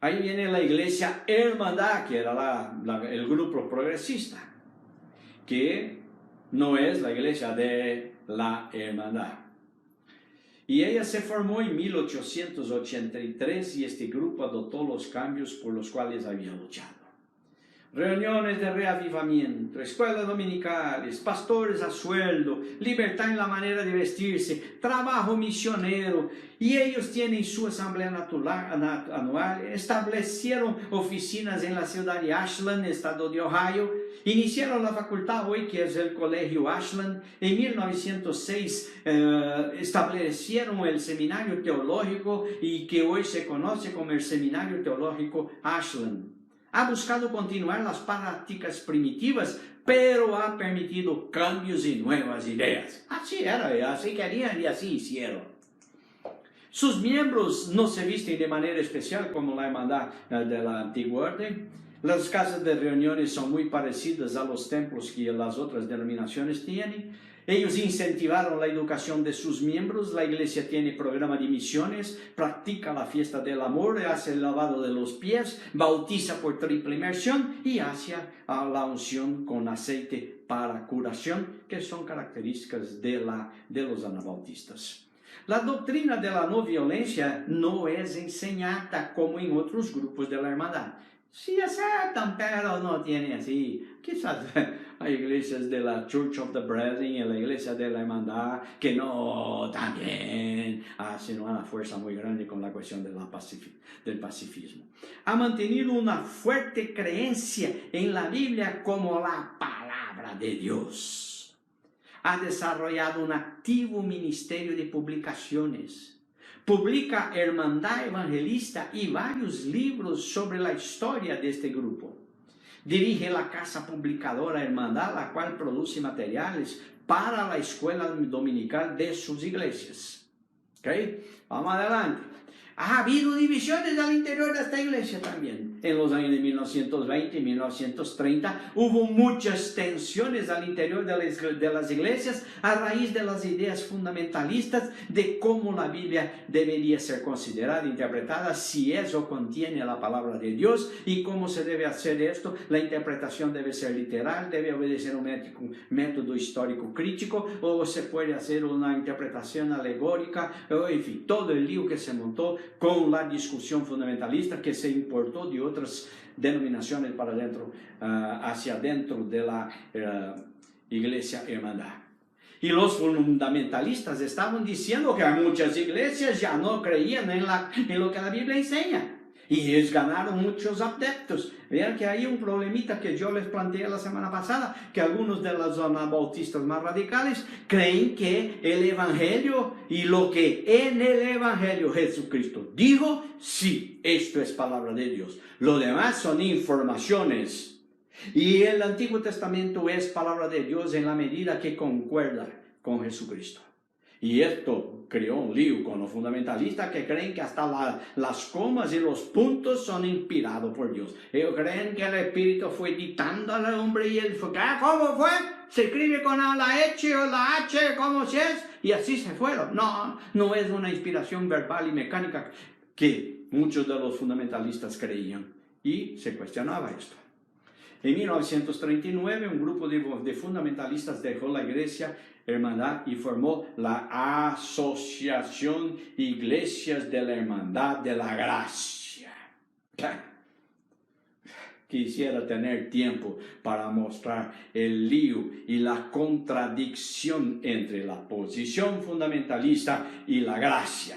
Ahí viene la iglesia Hermandad, que era el grupo progresista, que no es la iglesia de la Hermandad. Y ella se formó en 1883 y este grupo adoptó los cambios por los cuales había luchado. Reuniones de reavivamiento, escuelas dominicales, pastores a sueldo, libertad en la manera de vestirse, trabajo misionero. Y ellos tienen su asamblea anual, establecieron oficinas en la ciudad de Ashland, estado de Ohio, iniciaron la facultad hoy que es el Colegio Ashland. En 1906 establecieron el seminario teológico y que hoy se conoce como el Seminario Teológico Ashland. Ha buscado continuar las prácticas primitivas, pero ha permitido cambios y nuevas ideas. Así era, así querían y así hicieron. Sus miembros no se visten de manera especial como la hermandad de la antigua orden. Las casas de reuniones son muy parecidas a los templos que las otras denominaciones tienen. Ellos incentivaron la educación de sus miembros. La iglesia tiene programa de misiones, practica la fiesta del amor, hace el lavado de los pies, bautiza por triple inmersión y hace la unción con aceite para curación, que son características de los anabautistas. La doctrina de la no violencia no es enseñada como en otros grupos de la hermandad. Sí aceptan, pero no tienen así. Quizás hay iglesias de la Church of the Brethren y la iglesia de la hermandad que no también hacen una fuerza muy grande con la cuestión del pacifismo. Ha mantenido una fuerte creencia en la Biblia como la palabra de Dios. Ha desarrollado un activo ministerio de publicaciones. Publica Hermandad Evangelista y varios libros sobre la historia de este grupo. Dirige la casa publicadora Hermandad, la cual produce materiales para la escuela dominical de sus iglesias. ¿Ok? Vamos adelante. Ha habido divisiones al interior de esta iglesia también. En los años de 1920 y 1930 hubo muchas tensiones al interior de las iglesias a raíz de las ideas fundamentalistas de cómo la Biblia debería ser considerada, interpretada, si es o contiene la palabra de Dios y cómo se debe hacer esto. La interpretación debe ser literal, debe obedecer un método histórico crítico, o se puede hacer una interpretación alegórica, o en fin, todo el lío que se montó con la discusión fundamentalista que se importó de otras denominaciones para dentro, hacia dentro de la iglesia hermandad. Y los fundamentalistas estaban diciendo que muchas iglesias ya no creían en lo que la Biblia enseña. Y ellos ganaron muchos adeptos. Vean que hay un problemita que yo les planteé la semana pasada, que algunos de los anabautistas más radicales creen que el Evangelio y lo que en el Evangelio Jesucristo dijo, sí, esto es palabra de Dios. Lo demás son informaciones. Y el Antiguo Testamento es palabra de Dios en la medida que concuerda con Jesucristo. Y esto creó un lío con los fundamentalistas que creen que hasta las comas y los puntos son inspirados por Dios. Ellos creen que el Espíritu fue dictando al hombre y él fue, ¿cómo fue? Se escribe con la H o la H, ¿cómo se es? Y así se fueron. No es una inspiración verbal y mecánica que muchos de los fundamentalistas creían. Y se cuestionaba esto. En 1939, un grupo de fundamentalistas dejó la iglesia Hermandad y formó la Asociación Iglesias de la Hermandad de la Gracia. Quisiera tener tiempo para mostrar el lío y la contradicción entre la posición fundamentalista y la gracia.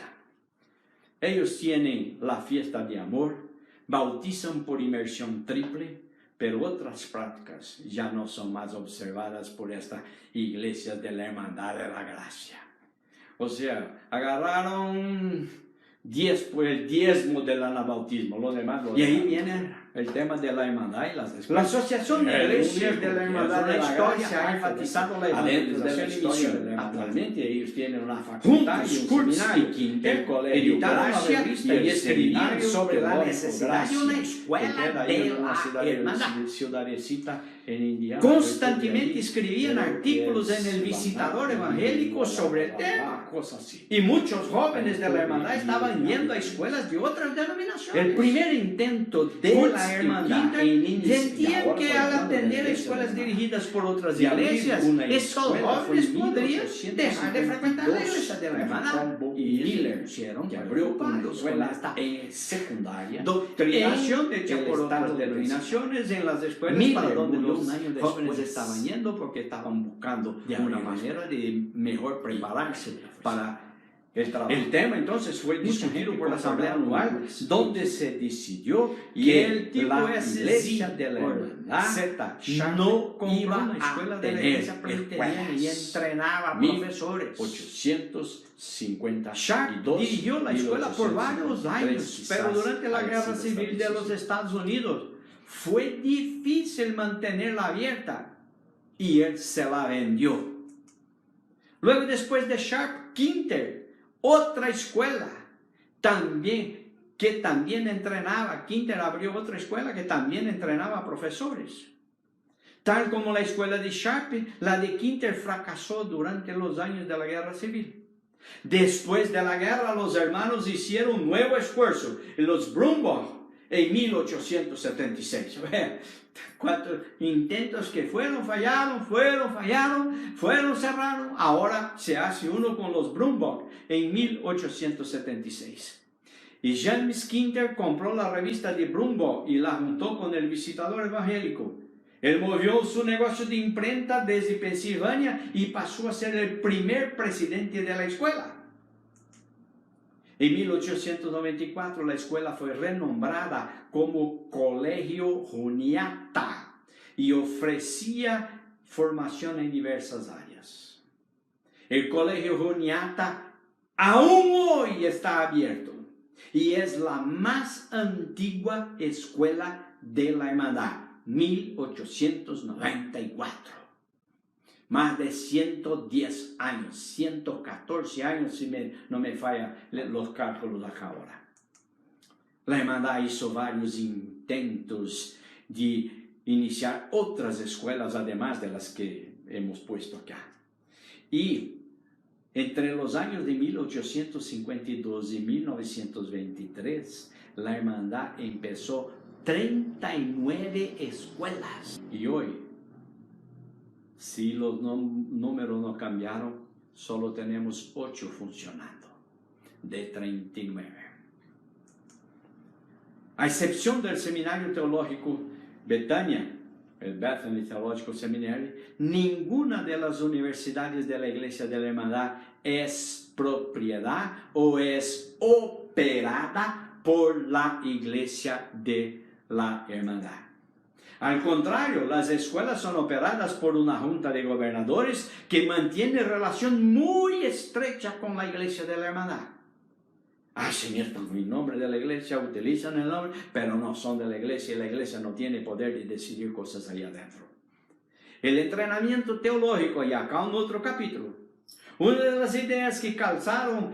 Ellos tienen la fiesta de amor, bautizan por inmersión triple, pero otras prácticas ya no son más observadas por esta iglesia de la Hermandad de la Gracia. O sea, agarraron 10 por el diezmo del anabautismo, los demás. Y ahí viene el tema de la hermandad y las escuelas. La Asociación de Iglesias de la Hermandad de la Gracia ha enfatizado la evangelización y misión. Actualmente ellos tienen una facultad y un seminario, el colegio Gracia y escribir sobre la necesidad de una escuela de la hermandad. Ciudadecita en Indiana. Constantemente escribían artículos en el Visitador Evangélico sobre el tema. cosa así. Y muchos jóvenes de la hermandad estaban yendo a escuelas de otras denominaciones. El primer intento de la hermandad sentían que al atender escuelas dirigidas por otras iglesias, estos jóvenes podrían dejar de frecuentar la iglesia de la hermandad. Y Miller pusieron que abrió una preocupados escuela con esta secundaria, doctrinación hecha por otras Estado de denominaciones en las escuelas Miller para donde murió los un año jóvenes después. estaban yendo porque estaban buscando De una abrir manera de mejor prepararse para el trabajo. el tema entonces fue discutido por la Asamblea Anual, donde se decidió Y que el tipo la SZ iglesia de la hermandad no iba una escuela a de la tener iglesia presbiteriana y y entrenaba profesores. 1850. Sharp dirigió la escuela por varios años, pero durante la Guerra Civil de los Estados Unidos fue difícil mantenerla abierta y él se la vendió. Luego, después de Sharp, Quinter, otra escuela que también entrenaba. Quinter abrió otra escuela que también entrenaba profesores. Tal como la escuela de Sharp, la de Quinter fracasó durante los años de la Guerra Civil. Después de la guerra, los hermanos hicieron un nuevo esfuerzo, los Brumbaugh, en 1876. Cuatro intentos que fallaron, cerraron. Ahora se hace uno con los Brumbaugh en 1876. Y James Quinter compró la revista de Brumbaugh y la juntó con el Visitador Evangélico. Él movió su negocio de imprenta desde Pensilvania y pasó a ser el primer presidente de la escuela. En 1894 la escuela fue renombrada como Colegio Juniata y ofrecía formación en diversas áreas. El Colegio Juniata aún hoy está abierto y es la más antigua escuela de la hermandad, 1894. Más de 110 años, 114 años, si no me falla los cálculos acá ahora. La hermandad hizo varios intentos de iniciar otras escuelas, además de las que hemos puesto acá. Y entre los años de 1852 y 1923, la hermandad empezó 39 escuelas. Y hoy, si los números no cambiaron, solo tenemos 8 funcionando, de 39. A excepción del Seminario Teológico Betania, el Bethany Theological Seminary, ninguna de las universidades de la Iglesia de la Hermandad es propiedad o es operada por la Iglesia de la Hermandad. Al contrario, las escuelas son operadas por una junta de gobernadores que mantiene relación muy estrecha con la iglesia de la hermandad. Hacen esto en nombre de la iglesia, utilizan el nombre, pero no son de la iglesia y la iglesia no tiene poder de decidir cosas ahí adentro. El entrenamiento teológico, y acá en otro capítulo, una de las ideas que causaron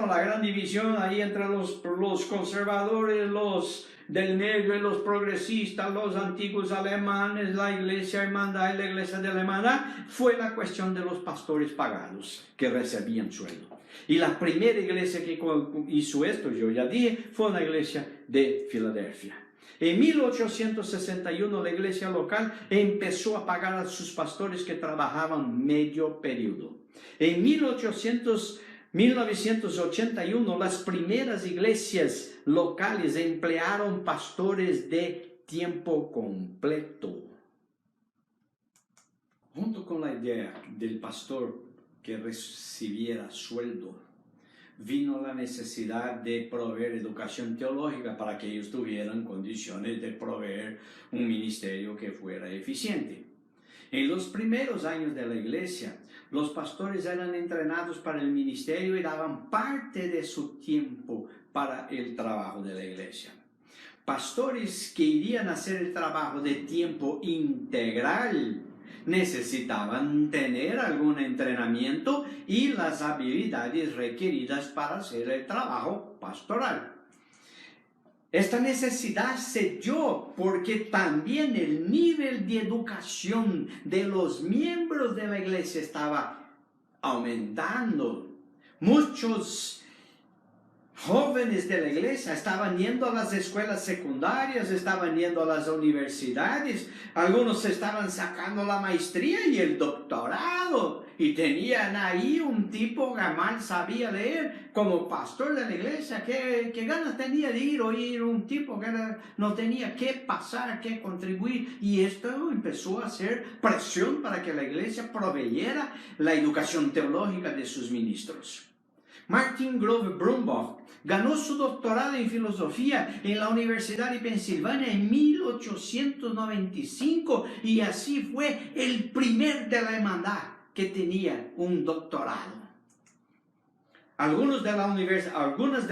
la gran división ahí entre los conservadores, los del medio y los progresistas, los antiguos alemanes, la iglesia hermandad y la iglesia de la hermandad, fue la cuestión de los pastores pagados que recibían sueldo. Y la primera iglesia que hizo esto, yo ya dije, fue la iglesia de Filadelfia. En 1861 la iglesia local empezó a pagar a sus pastores que trabajaban medio periodo. En 1981 las primeras iglesias locales emplearon pastores de tiempo completo. Junto con la idea del pastor que recibiera sueldo, vino la necesidad de proveer educación teológica para que ellos tuvieran condiciones de proveer un ministerio que fuera eficiente. En los primeros años de la iglesia, los pastores eran entrenados para el ministerio y daban parte de su tiempo para el trabajo de la iglesia. Pastores que irían a hacer el trabajo de tiempo integral necesitaban tener algún entrenamiento y las habilidades requeridas para hacer el trabajo pastoral. Esta necesidad se dio porque también el nivel de educación de los miembros de la iglesia estaba aumentando. Muchos jóvenes de la iglesia estaban yendo a las escuelas secundarias, estaban yendo a las universidades, algunos estaban sacando la maestría y el doctorado, y tenían ahí un tipo que mal sabía leer como pastor de la iglesia. ¿Qué ganas tenía de ir oír un tipo que no tenía qué pasar, qué contribuir? Y esto empezó a hacer presión para que la iglesia proveyera la educación teológica de sus ministros. Martin Grover Brumbaugh ganó su doctorado en filosofía en la Universidad de Pensilvania en 1895, y así fue el primer de la hermandad que tenía un doctorado. Algunas de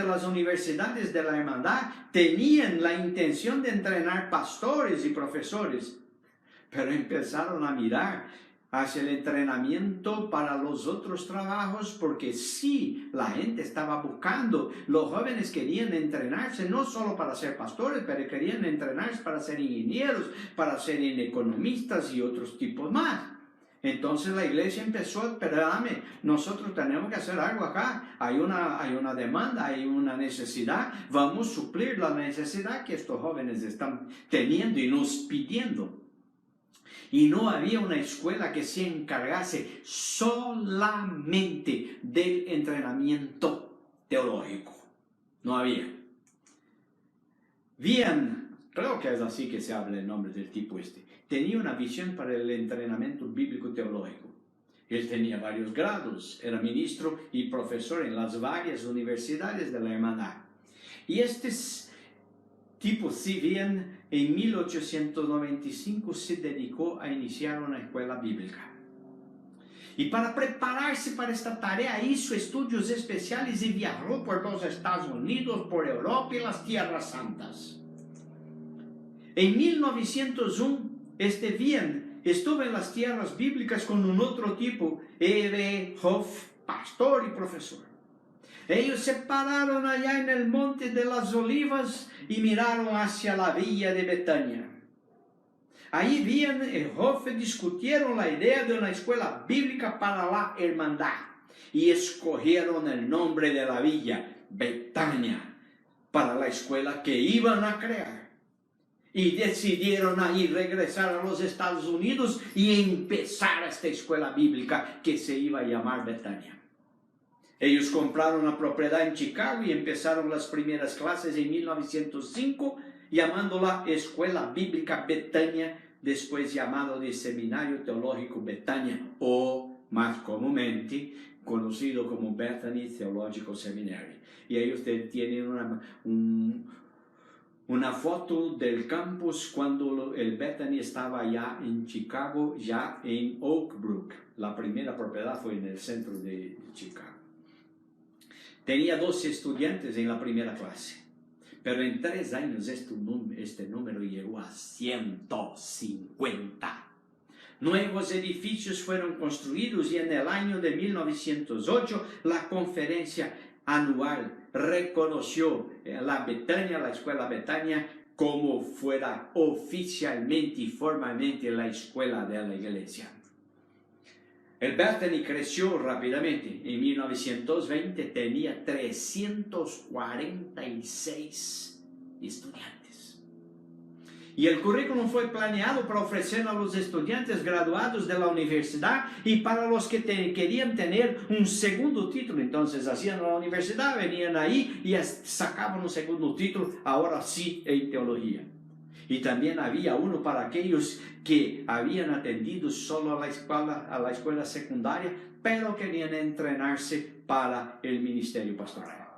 las universidades de la hermandad tenían la intención de entrenar pastores y profesores, pero empezaron a mirar hacia el entrenamiento para los otros trabajos, porque sí, la gente estaba buscando, los jóvenes querían entrenarse no solo para ser pastores, pero querían entrenarse para ser ingenieros, para ser economistas y otros tipos más. Entonces la iglesia empezó, espérame, nosotros tenemos que hacer algo acá, hay una demanda, hay una necesidad, vamos a suplir la necesidad que estos jóvenes están teniendo y nos pidiendo. Y no había una escuela que se encargase solamente del entrenamiento teológico. No había. Bien, creo que es así que se habla el nombre del tipo este. Tenía una visión para el entrenamiento bíblico teológico. Él tenía varios grados, era ministro y profesor en las varias universidades de la hermandad. Y este tipo, si bien en 1895 se dedicó a iniciar una escuela bíblica. Y para prepararse para esta tarea hizo estudios especiales y viajó por los Estados Unidos, por Europa y las Tierras Santas. En 1901, bien estuvo en las tierras bíblicas con un otro tipo, E.B. Hoff, pastor y profesor. Ellos se pararon allá en el Monte de las Olivas y miraron hacia la villa de Betania. Ahí bien Hoff discutieron la idea de una escuela bíblica para la hermandad y escogieron el nombre de la villa, Betania, para la escuela que iban a crear. Y decidieron ahí regresar a los Estados Unidos y empezar esta escuela bíblica que se iba a llamar Betania. Ellos compraron una propiedad en Chicago y empezaron las primeras clases en 1905, llamándola Escuela Bíblica Betania, después llamado de Seminario Teológico Betania, o más comúnmente conocido como Bethany Theological Seminary. Y ellos tienen una foto del campus cuando el Bethany estaba ya en Chicago, ya en Oak Brook. La primera propiedad fue en el centro de Chicago. Tenía 12 estudiantes en la primera clase, pero en 3 años este número llegó a 150. Nuevos edificios fueron construidos y en el año de 1908 la conferencia anual reconoció la escuela Betania, como fuera oficialmente y formalmente la escuela de la iglesia. El Bethany creció rápidamente. En 1920 tenía 346 estudiantes. Y el currículum fue planeado para ofrecer a los estudiantes graduados de la universidad y para los que querían tener un segundo título. Entonces hacían la universidad, venían ahí y sacaban un segundo título, ahora sí en teología. Y también había uno para aquellos que habían atendido solo a la escuela secundaria, pero querían entrenarse para el ministerio pastoral.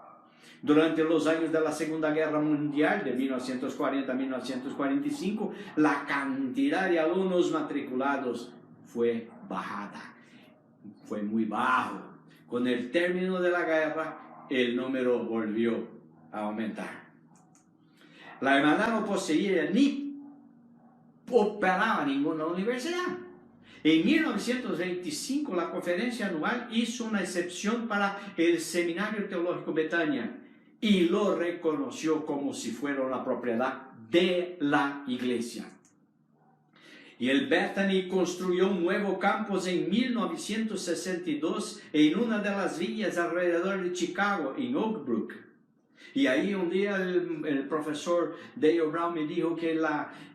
Durante los años de la Segunda Guerra Mundial, de 1940 a 1945, la cantidad de alumnos matriculados fue bajada, fue muy bajo. Con el término de la guerra, el número volvió a aumentar. La hermandad no poseía ni operaba ninguna universidad. En 1925 la conferencia anual hizo una excepción para el Seminario Teológico Betania y lo reconoció como si fuera una propiedad de la iglesia. Y el Bethany construyó un nuevo campus en 1962 en una de las villas alrededor de Chicago, en Oak Brook. Y ahí un día el profesor Dale Brown me dijo que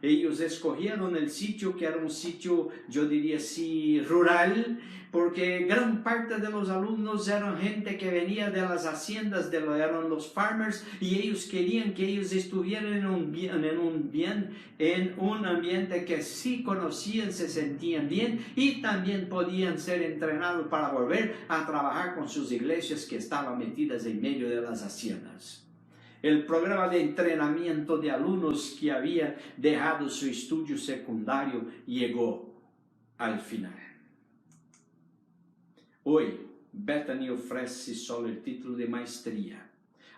ellos escogieron el sitio, que era un sitio, yo diría así, rural, porque gran parte de los alumnos eran gente que venía de las haciendas, eran los farmers, y ellos querían que ellos estuvieran en un ambiente que sí conocían, se sentían bien, y también podían ser entrenados para volver a trabajar con sus iglesias que estaban metidas en medio de las haciendas. El programa de entrenamiento de alumnos que había dejado su estudio secundario llegó al final. Hoy, Bethany ofrece solo el título de maestría,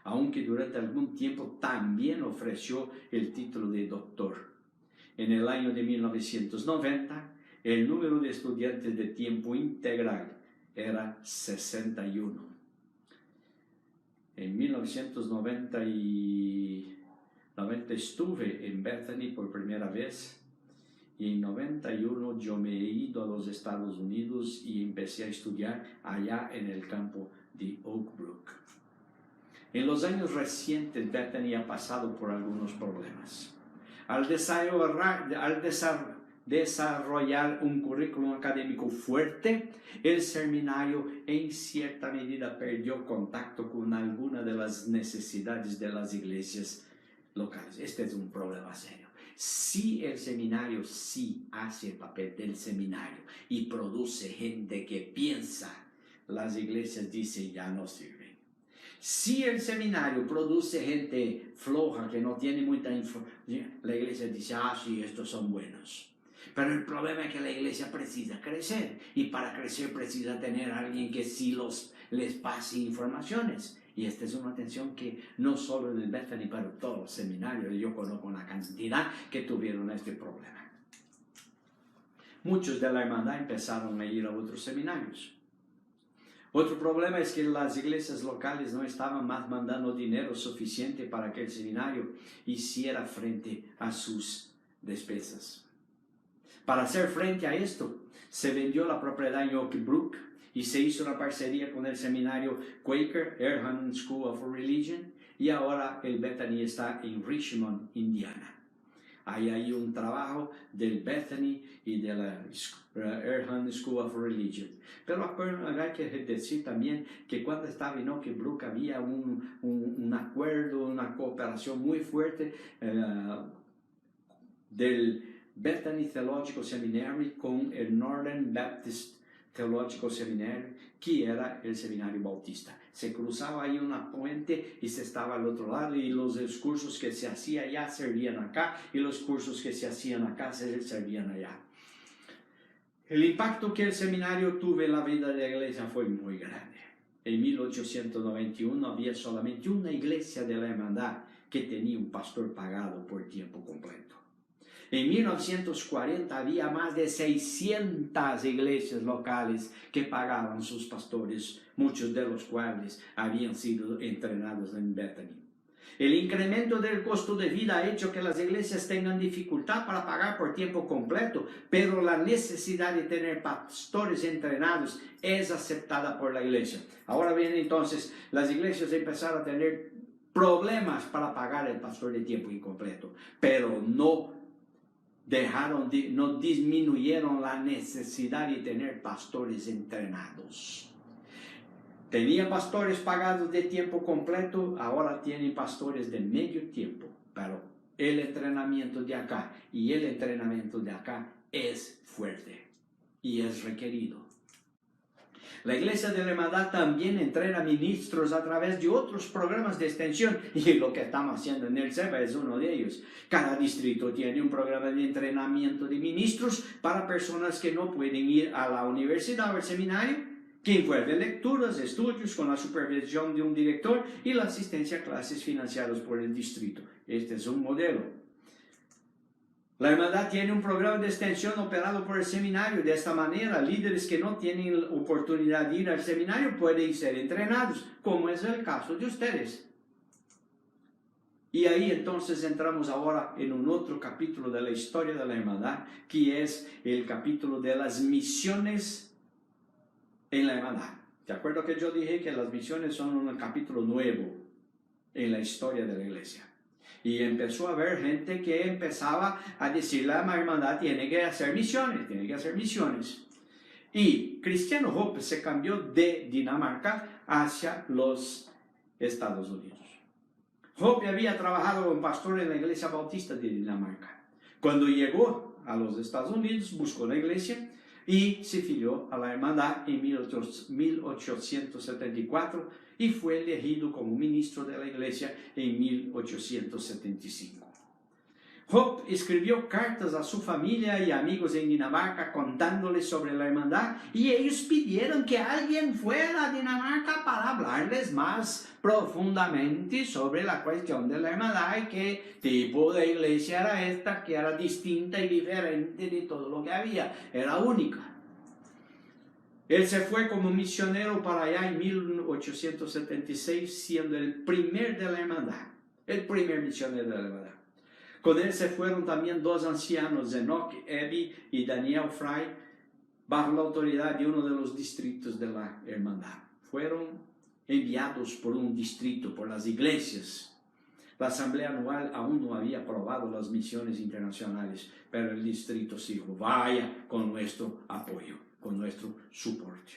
aunque durante algún tiempo también ofreció el título de doctor. En el año de 1990, el número de estudiantes de tiempo integral era 61. En 1990 estuve en Bethany por primera vez, y en 91 yo me he ido a los Estados Unidos y empecé a estudiar allá en el campo de Oak Brook. En los años recientes, Bethany ha pasado por algunos problemas. Al desarrollar un currículum académico fuerte, el seminario en cierta medida perdió contacto con alguna de las necesidades de las iglesias locales. Este es un problema serio. Si el seminario sí hace el papel del seminario y produce gente que piensa, las iglesias dicen ya no sirven. Si el seminario produce gente floja que no tiene mucha información, la iglesia dice, sí, estos son buenos. Pero el problema es que la iglesia precisa crecer, y para crecer precisa tener a alguien que sí les pase informaciones. Y esta es una tensión que no solo en el Bethany, pero todos los seminarios, yo conozco una cantidad que tuvieron este problema. Muchos de la hermandad empezaron a ir a otros seminarios. Otro problema es que las iglesias locales no estaban más mandando dinero suficiente para que el seminario hiciera frente a sus despensas. Para hacer frente a esto, se vendió la propiedad en Oak Brook y se hizo una parcería con el seminario Quaker, Earham School of Religion, y ahora el Bethany está en Richmond, Indiana. Hay ahí un trabajo del Bethany y de la Earham School of Religion. Pero hay que decir también que cuando estaba en Oak Brook había un acuerdo, una cooperación muy fuerte del Bethany Theological Seminary con el Northern Baptist Theological Seminary, que era el seminario bautista. Se cruzaba ahí una puente y se estaba al otro lado, y los cursos que se hacían allá servían acá, y los cursos que se hacían acá servían allá. El impacto que el seminario tuvo en la vida de la iglesia fue muy grande. En 1891 había solamente una iglesia de la hermandad que tenía un pastor pagado por tiempo completo. En 1940 había más de 600 iglesias locales que pagaban sus pastores, muchos de los cuales habían sido entrenados en Bethany. El incremento del costo de vida ha hecho que las iglesias tengan dificultad para pagar por tiempo completo, pero la necesidad de tener pastores entrenados es aceptada por la iglesia. Ahora bien, entonces, las iglesias empezaron a tener problemas para pagar el pastor de tiempo incompleto, pero no disminuyeron la necesidad de tener pastores entrenados. Tenían pastores pagados de tiempo completo, ahora tienen pastores de medio tiempo, pero el entrenamiento de acá y el entrenamiento de acá es fuerte y es requerido. La iglesia de la hermandad también entrena ministros a través de otros programas de extensión, y lo que estamos haciendo en el CEPA es uno de ellos. Cada distrito tiene un programa de entrenamiento de ministros para personas que no pueden ir a la universidad o al seminario, que envuelve lecturas, estudios con la supervisión de un director y la asistencia a clases financiadas por el distrito. Este es un modelo. La hermandad tiene un programa de extensión operado por el seminario. De esta manera, líderes que no tienen oportunidad de ir al seminario pueden ser entrenados, como es el caso de ustedes. Y ahí entonces entramos ahora en un otro capítulo de la historia de la hermandad, que es el capítulo de las misiones en la hermandad. ¿De acuerdo que yo dije que las misiones son un capítulo nuevo en la historia de la iglesia? Y empezó a haber gente que empezaba a decir, la hermandad tiene que hacer misiones, tiene que hacer misiones. Y Cristiano Hope se cambió de Dinamarca hacia los Estados Unidos. Hope había trabajado como pastor en la iglesia bautista de Dinamarca. Cuando llegó a los Estados Unidos, buscó la iglesia y se filió a la hermandad en 1874 y fue elegido como ministro de la iglesia en 1875. Hope escribió cartas a su familia y amigos en Dinamarca contándoles sobre la hermandad, y ellos pidieron que alguien fuera a Dinamarca para hablarles más profundamente sobre la cuestión de la hermandad y qué tipo de iglesia era esta, que era distinta y diferente de todo lo que había, era única. Él se fue como misionero para allá en 1876, siendo el primer de la hermandad, el primer misionero de la hermandad. Con él se fueron también dos ancianos, Enoch Eby y Daniel Fry, bajo la autoridad de uno de los distritos de la hermandad. Fueron enviados por un distrito, por las iglesias. La asamblea anual aún no había aprobado las misiones internacionales, pero el distrito sí dijo, vaya con nuestro apoyo, con nuestro soporte.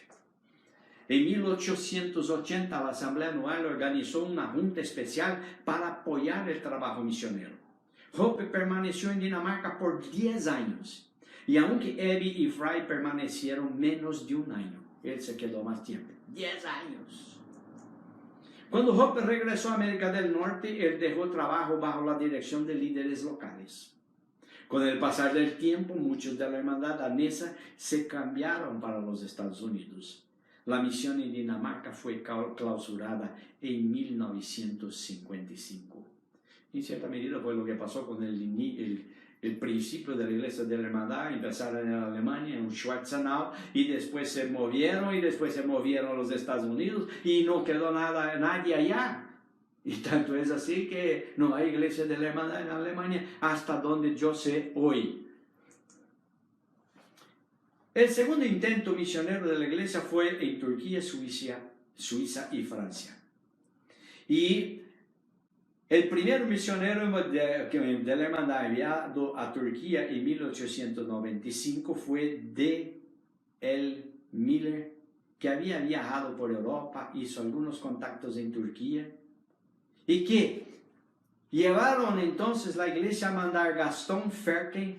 En 1880 la asamblea anual organizó una junta especial para apoyar el trabajo misionero. Hope permaneció en Dinamarca por 10 años, y aunque Eby y Fry permanecieron menos de un año, él se quedó más tiempo, 10 años. Cuando Hope regresó a América del Norte, él dejó trabajo bajo la dirección de líderes locales. Con el pasar del tiempo, muchos de la hermandad danesa se cambiaron para los Estados Unidos. La misión en Dinamarca fue clausurada en 1955. En cierta medida fue lo que pasó con el principio de la iglesia de la hermandad. Empezaron en Alemania, en Schwarzenau, y después se movieron, a los Estados Unidos, y no quedó nadie allá. Y tanto es así que no hay iglesia de la hermandad en Alemania, hasta donde yo sé hoy. El segundo intento misionero de la iglesia fue en Turquía, Suiza y Francia. Y el primer misionero de la hermandad enviado a Turquía en 1895 fue D.L. Miller, que había viajado por Europa, hizo algunos contactos en Turquía, y que llevaron entonces la iglesia a mandar Gastón Ferken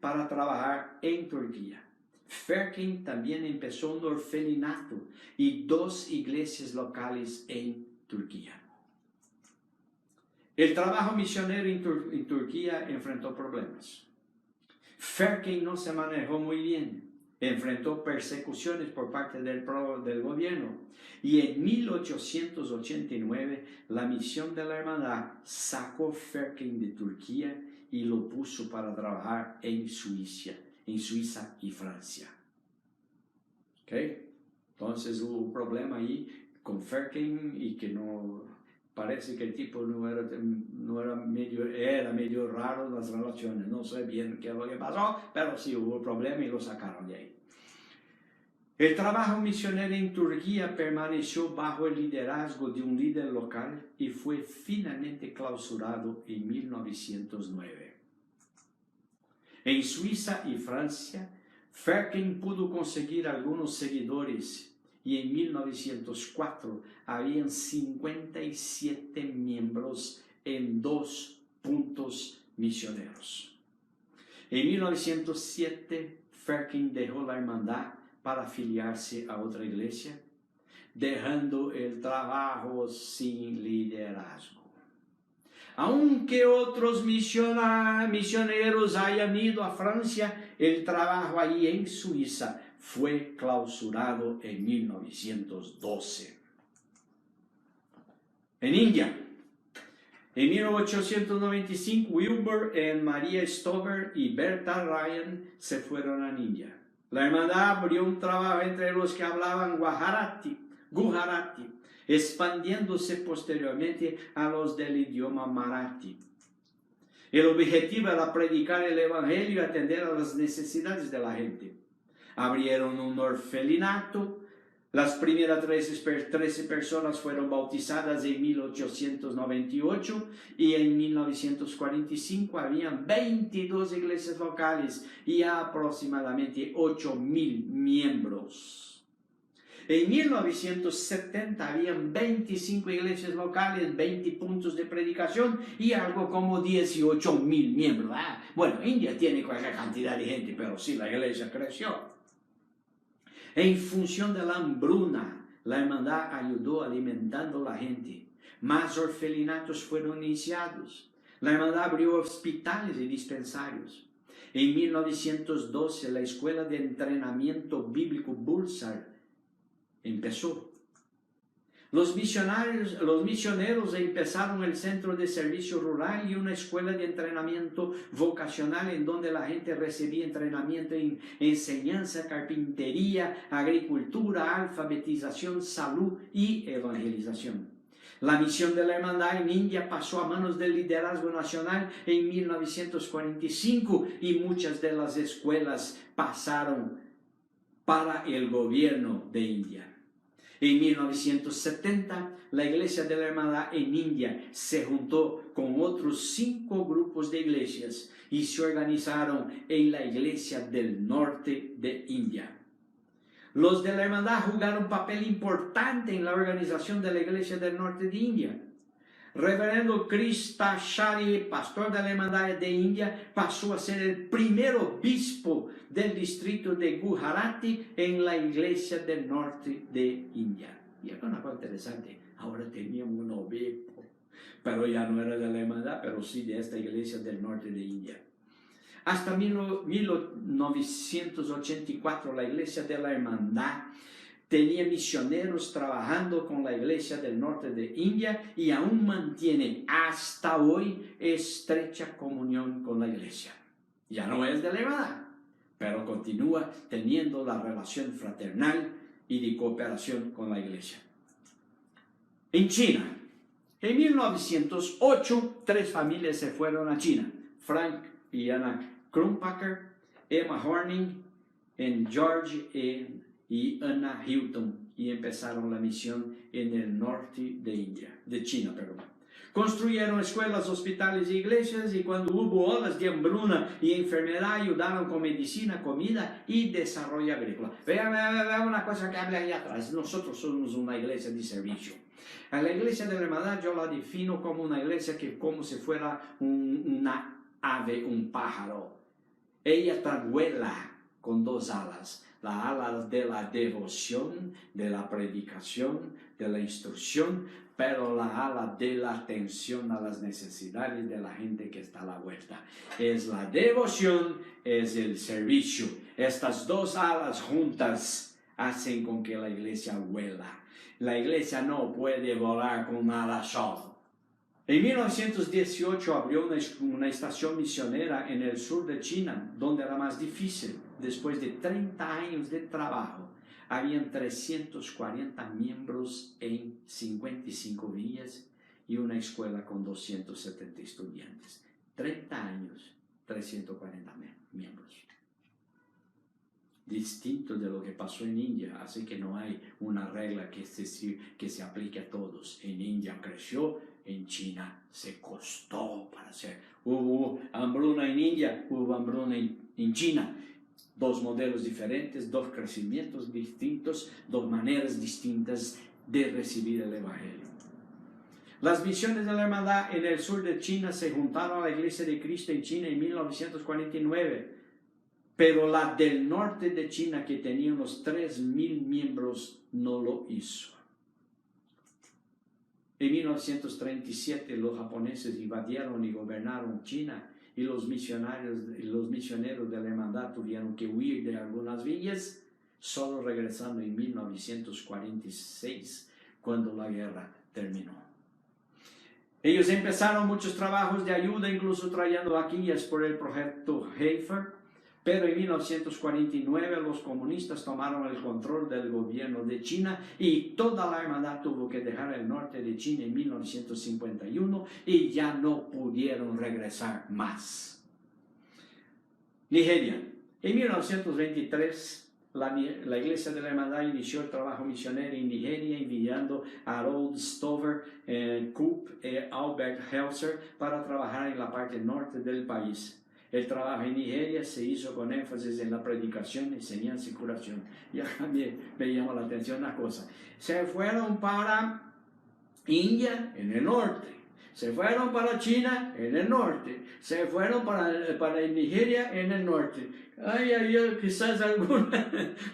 para trabajar en Turquía. Ferken también empezó un orfelinato y 2 iglesias locales en Turquía. El trabajo misionero en Turquía enfrentó problemas. Ferken no se manejó muy bien, enfrentó persecuciones por parte del gobierno, y en 1889 la misión de la hermandad sacó Ferken de Turquía y lo puso para trabajar en Suiza y Francia. ¿Okay? Entonces hubo un problema ahí con Ferken, y que no... Parece que el tipo era medio raro en las relaciones. No sé bien qué es lo que pasó, pero sí hubo problema y lo sacaron de ahí. El trabajo misionero en Turquía permaneció bajo el liderazgo de un líder local y fue finalmente clausurado en 1909. En Suiza y Francia, Ferken pudo conseguir algunos seguidores, y en 1904 habían 57 miembros en 2 puntos misioneros. En 1907, Ferken dejó la hermandad para afiliarse a otra iglesia, dejando el trabajo sin liderazgo. Aunque otros misioneros hayan ido a Francia, el trabajo allí en Suiza fue clausurado en 1912. En India, en 1895, Wilbur, María Stover y Bertha Ryan se fueron a India. La hermandad abrió un trabajo entre los que hablaban Gujarati, expandiéndose posteriormente a los del idioma marathi. El objetivo era predicar el evangelio y atender a las necesidades de la gente. Abrieron un orfelinato. Las primeras 13 personas fueron bautizadas en 1898 y en 1945 habían 22 iglesias locales y aproximadamente 8,000 miembros. En 1970 habían 25 iglesias locales, 20 puntos de predicación y algo como 18,000 miembros. Bueno, India tiene cualquier cantidad de gente, pero sí, la iglesia creció. En función de la hambruna, la hermandad ayudó alimentando a la gente. Más orfelinatos fueron iniciados. La hermandad abrió hospitales y dispensarios. En 1912, la escuela de entrenamiento bíblico Bullseye empezó. Los misioneros empezaron el centro de servicio rural y una escuela de entrenamiento vocacional en donde la gente recibía entrenamiento en enseñanza, carpintería, agricultura, alfabetización, salud y evangelización. La misión de la hermandad en India pasó a manos del liderazgo nacional en 1945 y muchas de las escuelas pasaron para el gobierno de India. En 1970, la iglesia de la hermandad en India se juntó con otros 5 grupos de iglesias y se organizaron en la iglesia del norte de India. Los de la hermandad jugaron un papel importante en la organización de la iglesia del norte de India. Reverendo Krishna Shari, pastor de la hermandad de India, pasó a ser el primer obispo del distrito de Gujarati en la iglesia del norte de India. Y acá una cosa interesante, ahora teníamos un obispo, pero ya no era de la hermandad, pero sí de esta iglesia del norte de India. Hasta 1984 la iglesia de la hermandad tenía misioneros trabajando con la iglesia del norte de India y aún mantiene hasta hoy estrecha comunión con la iglesia. Ya no es de la hermandad, pero continúa teniendo la relación fraternal y de cooperación con la iglesia. En China, en 1908, 3 familias se fueron a China. Frank y Anna Krumpacker, Emma Horning, en George y Anna Hilton, y empezaron la misión en el norte de China. Construyeron escuelas, hospitales e iglesias, y cuando hubo olas de hambruna y enfermedad, ayudaron con medicina, comida y desarrollo agrícola. Vean una cosa que habla ahí atrás. Nosotros somos una iglesia de servicio. A la iglesia de la hermandad yo la defino como una iglesia que como si fuera una ave, un pájaro. Ella vuela con 2 alas. La ala de la devoción, de la predicación, de la instrucción, pero la ala de la atención a las necesidades de la gente que está a la vuelta. Es la devoción, es el servicio. Estas 2 alas juntas hacen con que la iglesia vuela. La iglesia no puede volar con una ala sola. En 1918 abrió una estación misionera en el sur de China, donde era más difícil. Después de 30 años de trabajo, habían 340 miembros en 55 villas y una escuela con 270 estudiantes. 30 años, 340 miembros. Distinto de lo que pasó en India, así que no hay una regla que se aplique a todos. En India creció, en China se costó para hacer. Hubo hambruna en India, hubo hambruna en China. 2 modelos diferentes, 2 crecimientos distintos, 2 maneras distintas de recibir el evangelio. Las misiones de la hermandad en el sur de China se juntaron a la iglesia de Cristo en China en 1949, pero la del norte de China, que tenía unos 3,000 miembros, no lo hizo. En 1937 los japoneses invadieron y gobernaron China y los misioneros de la hermandad tuvieron que huir de algunas villas, solo regresando en 1946, cuando la guerra terminó. Ellos empezaron muchos trabajos de ayuda, incluso trayendo vaquillas por el proyecto Heifer. Pero en 1949 los comunistas tomaron el control del gobierno de China y toda la hermandad tuvo que dejar el norte de China en 1951 y ya no pudieron regresar más. Nigeria. En 1923 la Iglesia de la Hermandad inició el trabajo misionero en Nigeria enviando a Harold Stover, Coop y Albert Helser para trabajar en la parte norte del país. El trabajo en Nigeria se hizo con énfasis en la predicación, enseñanza y curación. Y acá me llama la atención una cosa. Se fueron para India, en el norte. Se fueron para China, en el norte. Se fueron para Nigeria, en el norte. Hay quizás alguna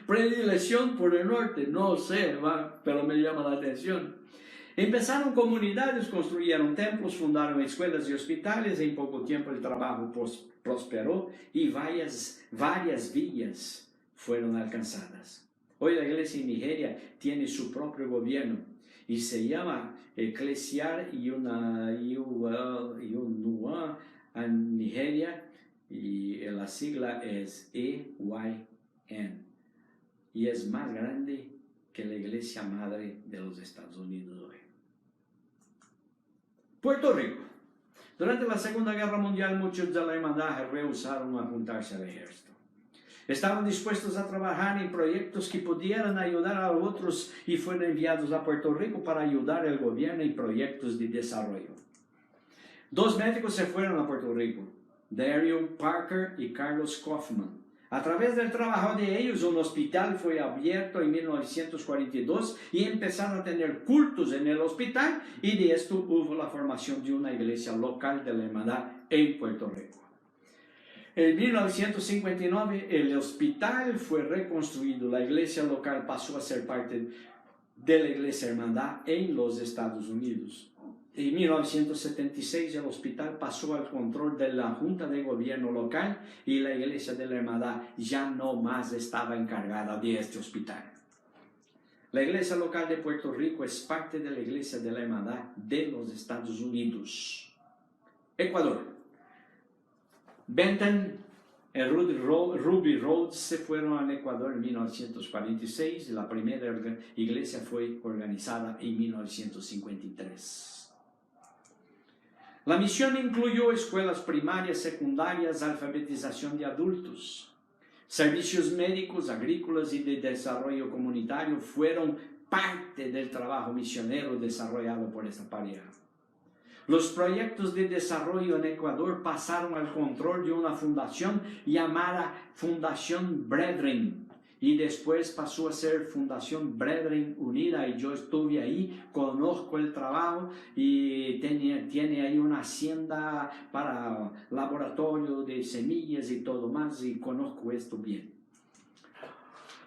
predilección por el norte, no sé, pero me llama la atención. Empezaron comunidades, construyeron templos, fundaron escuelas y hospitales. En poco tiempo el trabajo prosperó y varias villas fueron alcanzadas. Hoy la iglesia en Nigeria tiene su propio gobierno y se llama Eclesiar Unua en Nigeria y la sigla es EYN y es más grande que la iglesia madre de los Estados Unidos hoy. Puerto Rico. Durante la Segunda Guerra Mundial muchos de la hermandad rehusaron a juntarse al ejército. Estaban dispuestos a trabajar en proyectos que pudieran ayudar a otros y fueron enviados a Puerto Rico para ayudar al gobierno en proyectos de desarrollo. 2 médicos se fueron a Puerto Rico, Daryl Parker y Carlos Kaufman. A través del trabajo de ellos, un hospital fue abierto en 1942 y empezaron a tener cultos en el hospital y de esto hubo la formación de una iglesia local de la hermandad en Puerto Rico. En 1959 el hospital fue reconstruido, la iglesia local pasó a ser parte de la iglesia hermandad en los Estados Unidos. En 1976 el hospital pasó al control de la Junta de Gobierno local y la iglesia de la hermandad ya no más estaba encargada de este hospital. La iglesia local de Puerto Rico es parte de la iglesia de la hermandad de los Estados Unidos. Ecuador. Benton y Ruby Rhodes se fueron al Ecuador en 1946 y la primera iglesia fue organizada en 1953. La misión incluyó escuelas primarias, secundarias, alfabetización de adultos. Servicios médicos, agrícolas y de desarrollo comunitario fueron parte del trabajo misionero desarrollado por esta pareja. Los proyectos de desarrollo en Ecuador pasaron al control de una fundación llamada Fundación Brethren y después pasó a ser Fundación Brethren Unida y yo estuve ahí, conozco el trabajo y tiene ahí una hacienda para laboratorio de semillas y todo más y conozco esto bien.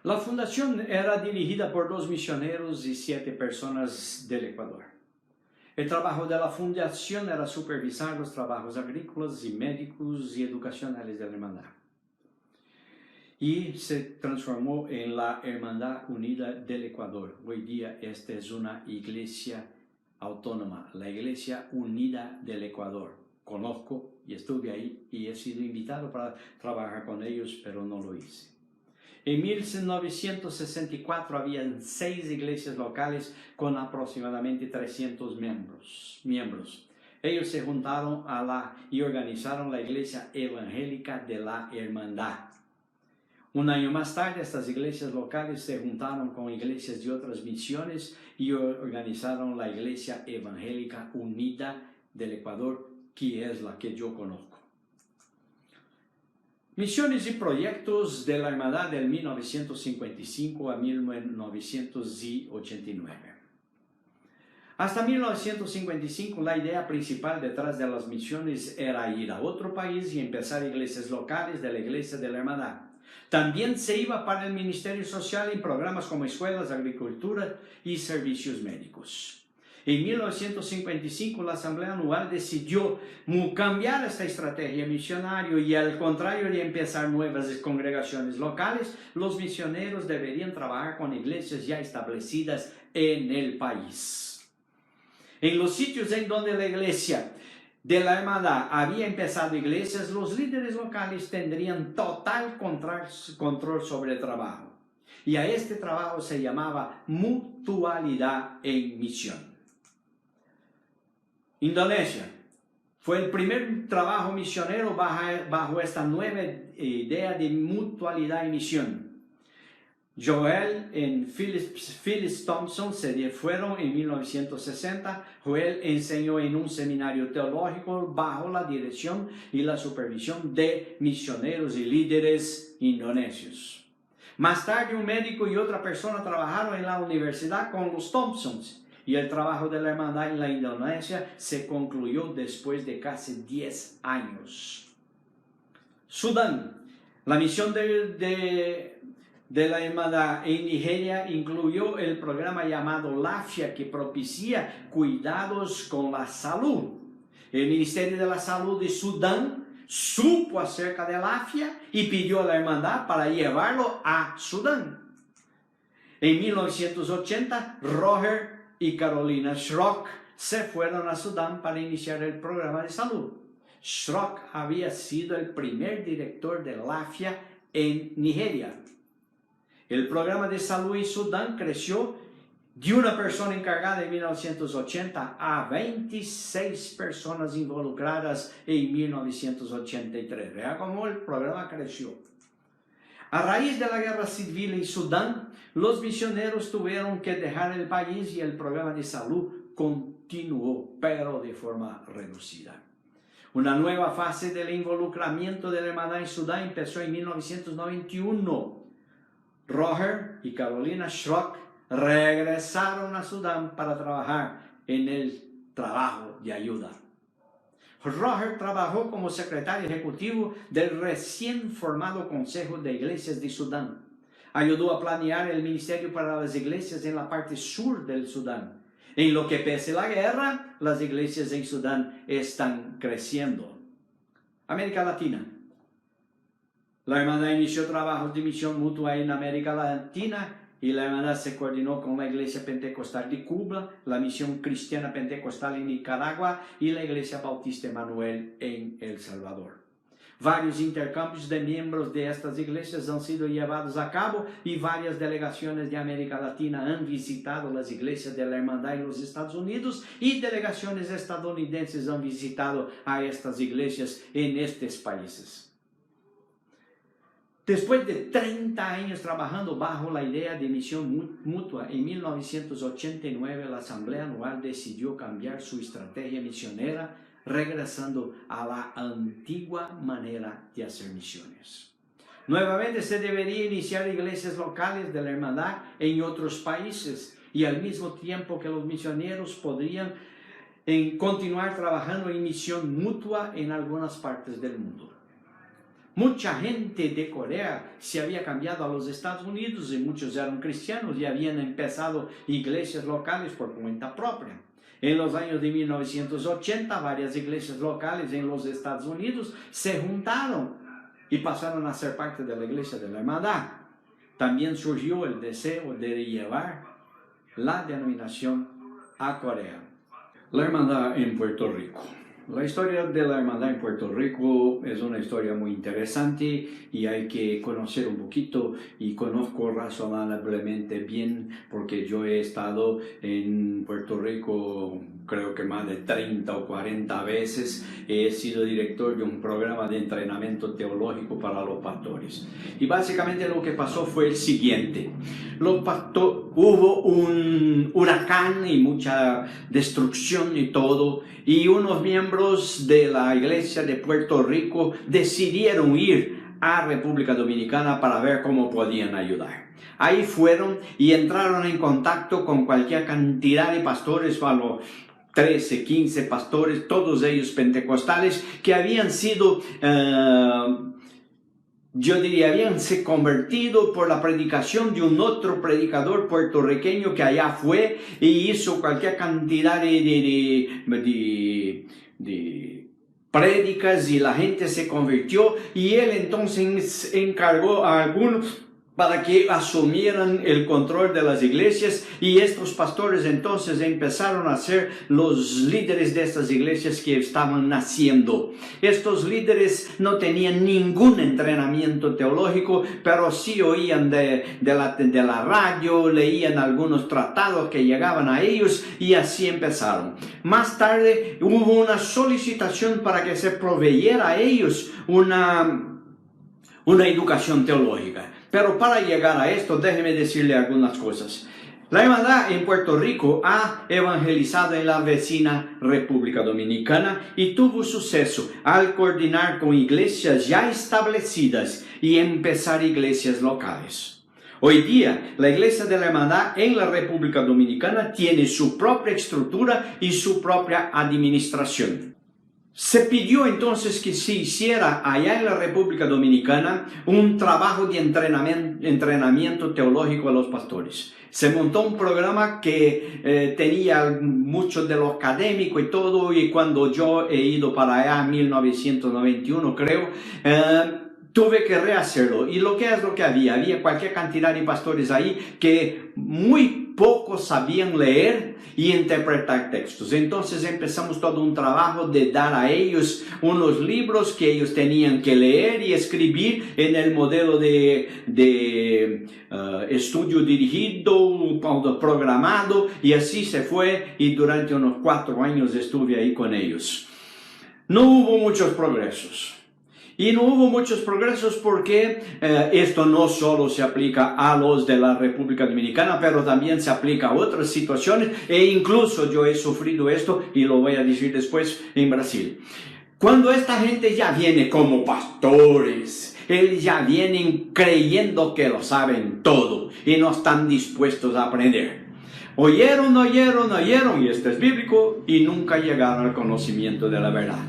La fundación era dirigida por 2 misioneros y 7 personas del Ecuador. El trabajo de la fundación era supervisar los trabajos agrícolas y médicos y educacionales de la hermandad. Y se transformó en la Hermandad Unida del Ecuador. Hoy día esta es una iglesia autónoma, la Iglesia Unida del Ecuador. Conozco y estuve ahí y he sido invitado para trabajar con ellos, pero no lo hice. En 1964 habían 6 iglesias locales con aproximadamente 300 miembros. Ellos se juntaron y organizaron la Iglesia Evangélica de la Hermandad. Un año más tarde, estas iglesias locales se juntaron con iglesias de otras misiones y organizaron la Iglesia Evangélica Unida del Ecuador, que es la que yo conozco. Misiones y proyectos de la hermandad del 1955 a 1989. Hasta 1955 la idea principal detrás de las misiones era ir a otro país y empezar iglesias locales de la iglesia de la hermandad. También se iba para el ministerio social en programas como escuelas, agricultura y servicios médicos. En 1955 la Asamblea Anual decidió cambiar esta estrategia misionaria y al contrario de empezar nuevas congregaciones locales, los misioneros deberían trabajar con iglesias ya establecidas en el país. En los sitios en donde la iglesia de la hermandad había empezado iglesias, los líderes locales tendrían total control sobre el trabajo. Y a este trabajo se llamaba mutualidad en misión. Indonesia fue el primer trabajo misionero bajo esta nueva idea de mutualidad en misión. Joel y Phyllis Thompson se fueron en 1960. Joel enseñó en un seminario teológico bajo la dirección y la supervisión de misioneros y líderes indonesios. Más tarde, un médico y otra persona trabajaron en la universidad con los Thompsons, y el trabajo de la hermandad en la Indonesia se concluyó después de casi 10 años. Sudán. La misión de la hermandad en Nigeria incluyó el programa llamado LAFIA, que propicia cuidados con la salud. El Ministerio de la Salud de Sudán supo acerca de LAFIA y pidió a la hermandad para llevarlo a Sudán. En 1980, Roger y Carolina Schrock se fueron a Sudán para iniciar el programa de salud. Schrock había sido el primer director de LAFIA en Nigeria. El programa de salud en Sudán creció de una persona encargada en 1980 a 26 personas involucradas en 1983. Vea cómo el programa creció. A raíz de la guerra civil en Sudán, los misioneros tuvieron que dejar el país y el programa de salud continuó, pero de forma reducida. Una nueva fase del involucramiento de la hermandad en Sudán empezó en 1991. Roger y Carolina Schrock regresaron a Sudán para trabajar en el trabajo de ayuda. Roger trabajó como secretario ejecutivo del recién formado Consejo de Iglesias de Sudán. Ayudó a planear el ministerio para las iglesias en la parte sur del Sudán. En lo que pese la guerra, las iglesias en Sudán están creciendo. América Latina. La hermandad inició trabajos de misión mutua en América Latina y la hermandad se coordinó con la Iglesia Pentecostal de Cuba, la Misión Cristiana Pentecostal en Nicaragua y la Iglesia Bautista Emanuel en El Salvador. Varios intercambios de miembros de estas iglesias han sido llevados a cabo y varias delegaciones de América Latina han visitado las iglesias de la hermandad en los Estados Unidos y delegaciones estadounidenses han visitado a estas iglesias en estos países. Después de 30 años trabajando bajo la idea de misión mutua, en 1989 la Asamblea Anual decidió cambiar su estrategia misionera, regresando a la antigua manera de hacer misiones. Nuevamente se debería iniciar iglesias locales de la hermandad en otros países y al mismo tiempo que los misioneros podrían continuar trabajando en misión mutua en algunas partes del mundo. Mucha gente de Corea se había cambiado a los Estados Unidos y muchos eran cristianos y habían empezado iglesias locales por cuenta propia. En los años de 1980, varias iglesias locales en los Estados Unidos se juntaron y pasaron a ser parte de la iglesia de la hermandad. También surgió el deseo de llevar la denominación a Corea. La hermandad en Puerto Rico. La historia de la hermandad en Puerto Rico es una historia muy interesante y hay que conocer un poquito, y conozco razonablemente bien porque yo he estado en Puerto Rico creo que más de 30 o 40 veces. He sido director de un programa de entrenamiento teológico para los pastores. Y básicamente lo que pasó fue el siguiente. Hubo un huracán y mucha destrucción y todo, y unos miembros de la iglesia de Puerto Rico decidieron ir a República Dominicana para ver cómo podían ayudar. Ahí fueron y entraron en contacto con cualquier cantidad de pastores, 13, 15 pastores, todos ellos pentecostales, que habían sido, habíanse convertido por la predicación de un otro predicador puertorriqueño que allá fue y hizo cualquier cantidad de prédicas y la gente se convirtió, y él entonces encargó a algunos para que asumieran el control de las iglesias, y estos pastores entonces empezaron a ser los líderes de estas iglesias que estaban naciendo. Estos líderes no tenían ningún entrenamiento teológico, pero sí oían de la radio, leían algunos tratados que llegaban a ellos, y así empezaron. Más tarde hubo una solicitación para que se proveyera a ellos una educación teológica. Pero para llegar a esto, déjeme decirle algunas cosas. La hermandad en Puerto Rico ha evangelizado en la vecina República Dominicana y tuvo suceso al coordinar con iglesias ya establecidas y empezar iglesias locales. Hoy día, la iglesia de la hermandad en la República Dominicana tiene su propia estructura y su propia administración. Se pidió entonces que se hiciera allá en la República Dominicana un trabajo de entrenamiento teológico a los pastores. Se montó un programa que tenía mucho de lo académico y todo, y cuando yo he ido para allá en 1991 creo, tuve que rehacerlo. Y lo que había cualquier cantidad de pastores ahí que muy pocos sabían leer y interpretar textos. Entonces empezamos todo un trabajo de dar a ellos unos libros que ellos tenían que leer y escribir en el modelo de estudio dirigido, programado, y así se fue, y durante unos 4 años estuve ahí con ellos. No hubo muchos progresos. Y no hubo muchos progresos porque esto no solo se aplica a los de la República Dominicana, pero también se aplica a otras situaciones, e incluso yo he sufrido esto, y lo voy a decir después, en Brasil. Cuando esta gente ya viene como pastores, ellos ya vienen creyendo que lo saben todo y no están dispuestos a aprender. Oyeron, y esto es bíblico, y nunca llegaron al conocimiento de la verdad.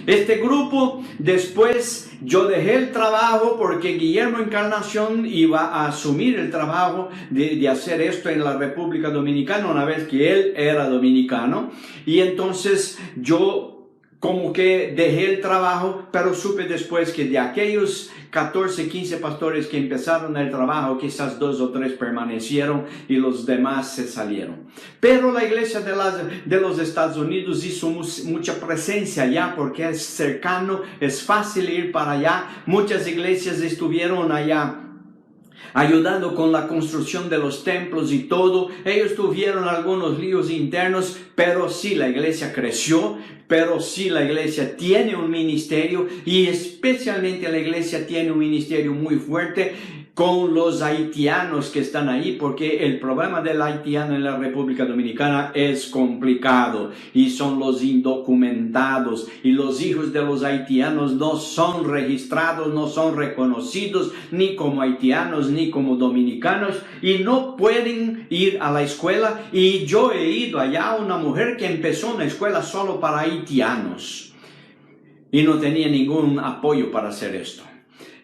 Este grupo, después yo dejé el trabajo porque Guillermo Encarnación iba a asumir el trabajo de hacer esto en la República Dominicana una vez que él era dominicano, y entonces yo como que dejé el trabajo, pero supe después que de aquellos 14, 15 pastores que empezaron el trabajo, quizás 2 o 3 permanecieron y los demás se salieron. Pero la iglesia de los Estados Unidos hizo mucha presencia allá porque es cercano, es fácil ir para allá. Muchas iglesias estuvieron allá ayudando con la construcción de los templos y todo. Ellos tuvieron algunos líos internos, pero sí la iglesia creció, pero sí la iglesia tiene un ministerio, y especialmente la iglesia tiene un ministerio muy fuerte con los haitianos que están ahí, porque el problema del haitiano en la República Dominicana es complicado, y son los indocumentados, y los hijos de los haitianos no son registrados, no son reconocidos ni como haitianos ni como dominicanos, y no pueden ir a la escuela. Y yo he ido allá, una mujer que empezó una escuela solo para haitianos y no tenía ningún apoyo para hacer esto.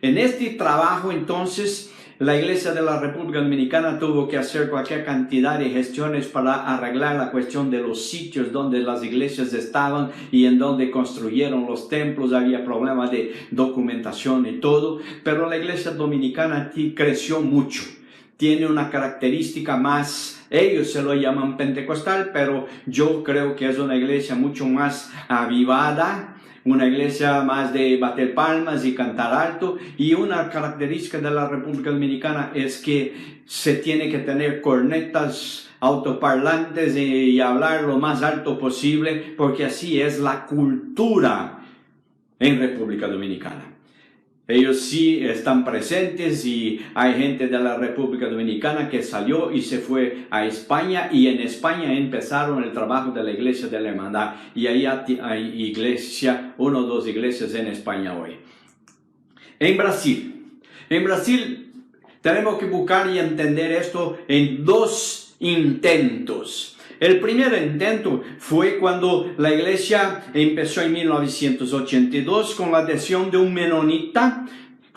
En este trabajo, entonces, la iglesia de la República Dominicana tuvo que hacer cualquier cantidad de gestiones para arreglar la cuestión de los sitios donde las iglesias estaban y en donde construyeron los templos. Había problemas de documentación y todo, pero la iglesia dominicana creció mucho. Tiene una característica más, ellos se lo llaman pentecostal, pero yo creo que es una iglesia mucho más avivada, una iglesia más de bater palmas y cantar alto. Y una característica de la República Dominicana es que se tiene que tener cornetas, autoparlantes y hablar lo más alto posible, porque así es la cultura en República Dominicana. Ellos sí están presentes, y hay gente de la República Dominicana que salió y se fue a España, y en España empezaron el trabajo de la iglesia de la hermandad, y ahí hay iglesia, 1 o 2 iglesias en España hoy. En Brasil tenemos que buscar y entender esto en 2 intentos. El primer intento fue cuando la iglesia empezó en 1982 con la adhesión de un menonita,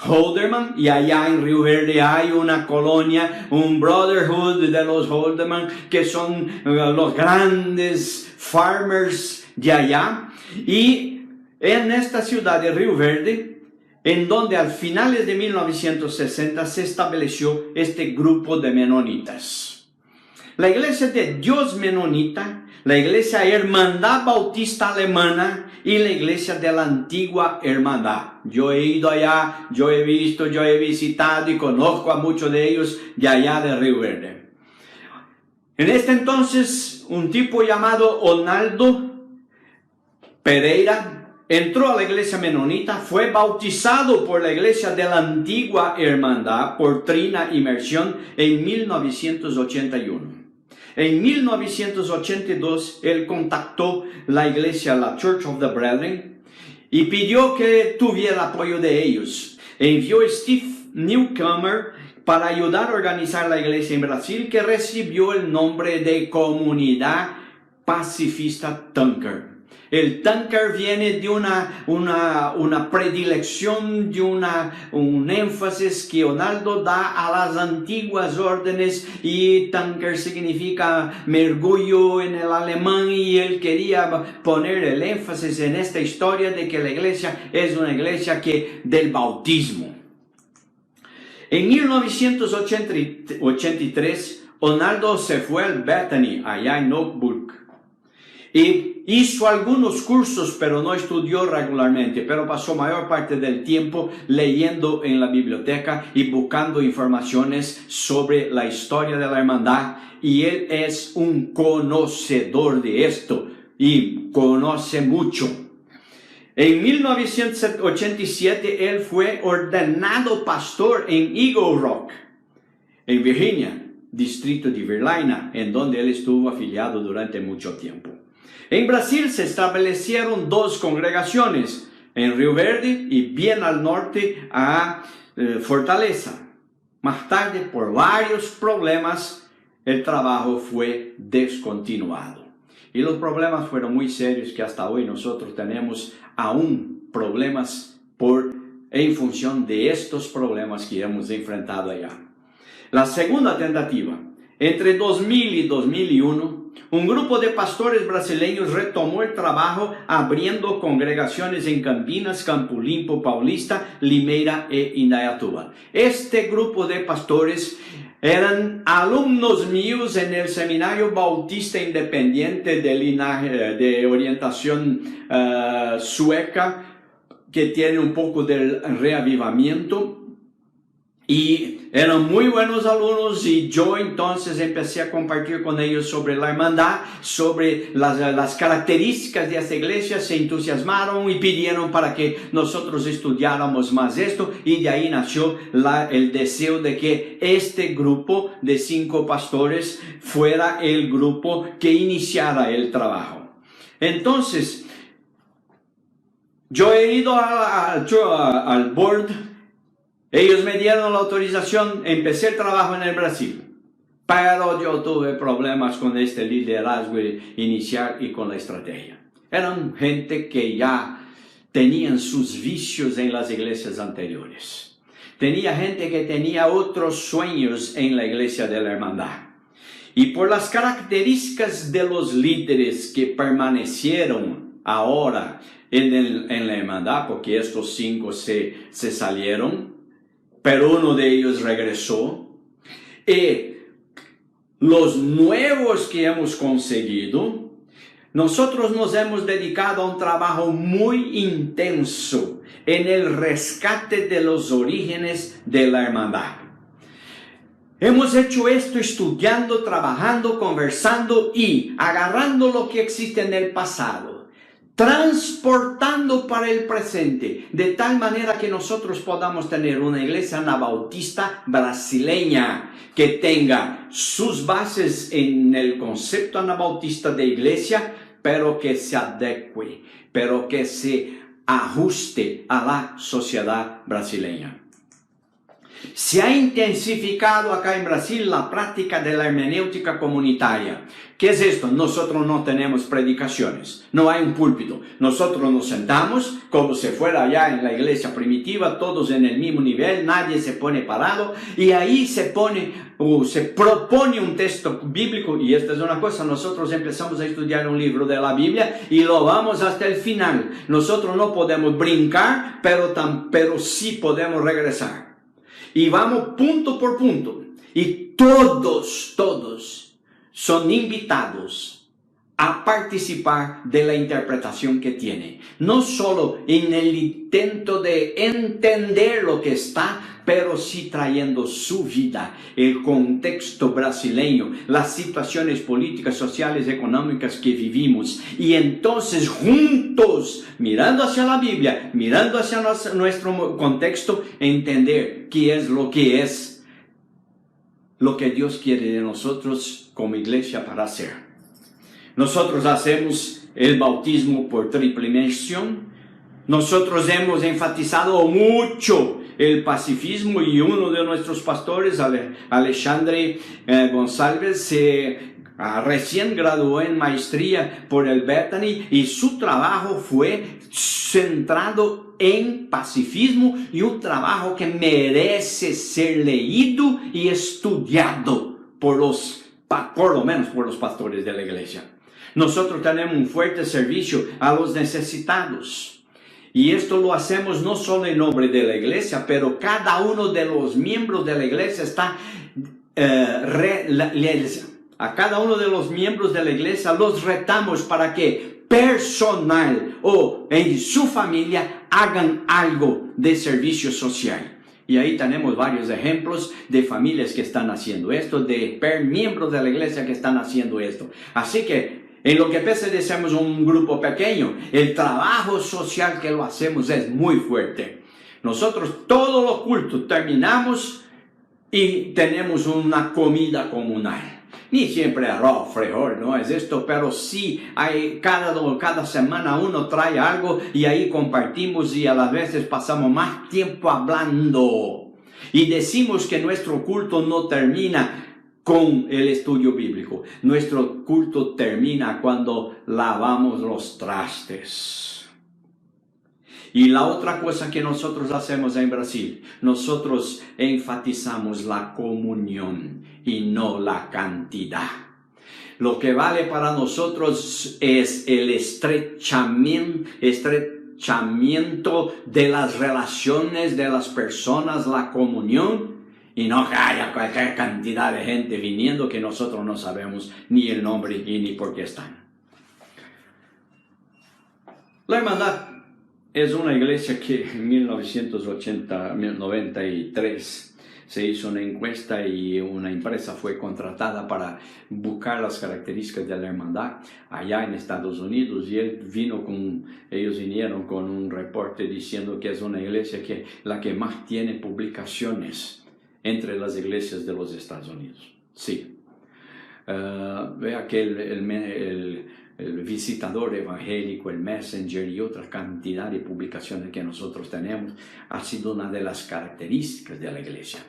Holderman, y allá en Río Verde hay una colonia, un brotherhood de los Holderman, que son los grandes farmers de allá. Y en esta ciudad de Río Verde en donde al finales de 1960 se estableció este grupo de menonitas. La Iglesia de Dios Menonita, la Iglesia Hermandad Bautista Alemana y la Iglesia de la Antigua Hermandad. Yo he ido allá, yo he visto, yo he visitado y conozco a muchos de ellos de allá de Río Verde. En este entonces, un tipo llamado Onaldo Pereira entró a la iglesia menonita, fue bautizado por la iglesia de la Antigua Hermandad por Trina Inmersión en 1981. En 1982, él contactó la iglesia, la Church of the Brethren, y pidió que tuviera apoyo de ellos. Envió a Steve Newcomer para ayudar a organizar la iglesia en Brasil, que recibió el nombre de Comunidad Pacifista Tunker. El Tunker viene de una predilección, de un énfasis que Onaldo da a las antiguas órdenes, y Tunker significa mergullo en el alemán, y él quería poner el énfasis en esta historia de que la iglesia es una iglesia del bautismo. En 1983, Onaldo se fue al Bethany, allá en Oakbrook, y hizo algunos cursos, pero no estudió regularmente, pero pasó mayor parte del tiempo leyendo en la biblioteca y buscando informaciones sobre la historia de la hermandad, y él es un conocedor de esto y conoce mucho. En 1987 él fue ordenado pastor en Eagle Rock, en Virginia, distrito de Virginia, en donde él estuvo afiliado durante mucho tiempo. En Brasil se establecieron dos congregaciones, en Río Verde y bien al norte a Fortaleza. Más tarde, por varios problemas, el trabajo fue descontinuado. Y los problemas fueron muy serios, que hasta hoy nosotros tenemos aún problemas en función de estos problemas que hemos enfrentado allá. La segunda tentativa, entre 2000 y 2001, un grupo de pastores brasileños retomó el trabajo abriendo congregaciones en Campinas, Campo Limpo, Paulista, Limeira e Indaiatuba. Este grupo de pastores eran alumnos míos en el Seminario Bautista Independiente de orientación sueca, que tiene un poco del reavivamiento. Y eran muy buenos alumnos, y yo entonces empecé a compartir con ellos sobre la hermandad, sobre las características de esta iglesia. Se entusiasmaron y pidieron para que nosotros estudiáramos más esto, y de ahí nació el deseo de que este grupo de 5 pastores fuera el grupo que iniciara el trabajo. Entonces, yo he ido al board. Ellos me dieron la autorización, empecé el trabajo en el Brasil, pero yo tuve problemas con este liderazgo inicial y con la estrategia. Eran gente que ya tenían sus vicios en las iglesias anteriores. Tenía gente que tenía otros sueños en la iglesia de la hermandad. Y por las características de los líderes que permanecieron ahora en la hermandad, porque estos 5 se salieron, pero uno de ellos regresó, y los nuevos que hemos conseguido, nosotros nos hemos dedicado a un trabajo muy intenso en el rescate de los orígenes de la hermandad. Hemos hecho esto estudiando, trabajando, conversando y agarrando lo que existe en el pasado, transportando para el presente, de tal manera que nosotros podamos tener una iglesia anabautista brasileña que tenga sus bases en el concepto anabautista de iglesia, pero que se adecue, pero que se ajuste a la sociedad brasileña. Se ha intensificado acá en Brasil la práctica de la hermenéutica comunitaria. ¿Qué es esto? Nosotros no tenemos predicaciones, no hay un púlpito. Nosotros nos sentamos como si fuera allá en la iglesia primitiva, todos en el mismo nivel, nadie se pone parado y ahí se propone un texto bíblico. Y esta es una cosa, nosotros empezamos a estudiar un libro de la Biblia y lo vamos hasta el final. Nosotros no podemos brincar, pero sí podemos regresar. Y vamos punto por punto. Y todos son invitados a participar de la interpretación que tiene. No solo en el intento de entender lo que está, pero sí trayendo su vida, el contexto brasileño, las situaciones políticas, sociales, económicas que vivimos. Y entonces juntos, mirando hacia la Biblia, mirando hacia nuestro contexto, entender qué es lo que Dios quiere de nosotros como iglesia para hacer. Nosotros hacemos el bautismo por triple inmersión. Nosotros hemos enfatizado mucho el pacifismo y uno de nuestros pastores, Alexandre González, se recién graduó en maestría por el Bethany y su trabajo fue centrado en pacifismo y un trabajo que merece ser leído y estudiado por lo menos por los pastores de la iglesia. Nosotros tenemos un fuerte servicio a los necesitados. Y esto lo hacemos no solo en nombre de la iglesia, pero cada uno de los miembros de la iglesia está a cada uno de los miembros de la iglesia los retamos para que personal o en su familia hagan algo de servicio social. Y ahí tenemos varios ejemplos de familias que están haciendo esto, de miembros de la iglesia que están haciendo esto. Así que en lo que pese de sermos un grupo pequeño, el trabajo social que lo hacemos es muy fuerte. Nosotros todos los cultos terminamos y tenemos una comida comunal. Ni siempre arroz, frijol, no es esto, pero sí hay cada semana uno trae algo y ahí compartimos y a las veces pasamos más tiempo hablando. Y decimos que nuestro culto no termina con el estudio bíblico. Nuestro culto termina cuando lavamos los trastes. Y la otra cosa que nosotros hacemos en Brasil, nosotros enfatizamos la comunión y no la cantidad. Lo que vale para nosotros es el estrechamiento de las relaciones de las personas, la comunión, y no que haya cualquier cantidad de gente viniendo que nosotros no sabemos ni el nombre ni por qué están. La hermandad es una iglesia que en 1993 se hizo una encuesta y una empresa fue contratada para buscar las características de la hermandad allá en Estados Unidos, y ellos vinieron con un reporte diciendo que es una iglesia la que más tiene publicaciones entre las iglesias de los Estados Unidos. Sí. Vea que el visitador evangélico, el Messenger y otra cantidad de publicaciones que nosotros tenemos ha sido una de las características de la iglesia.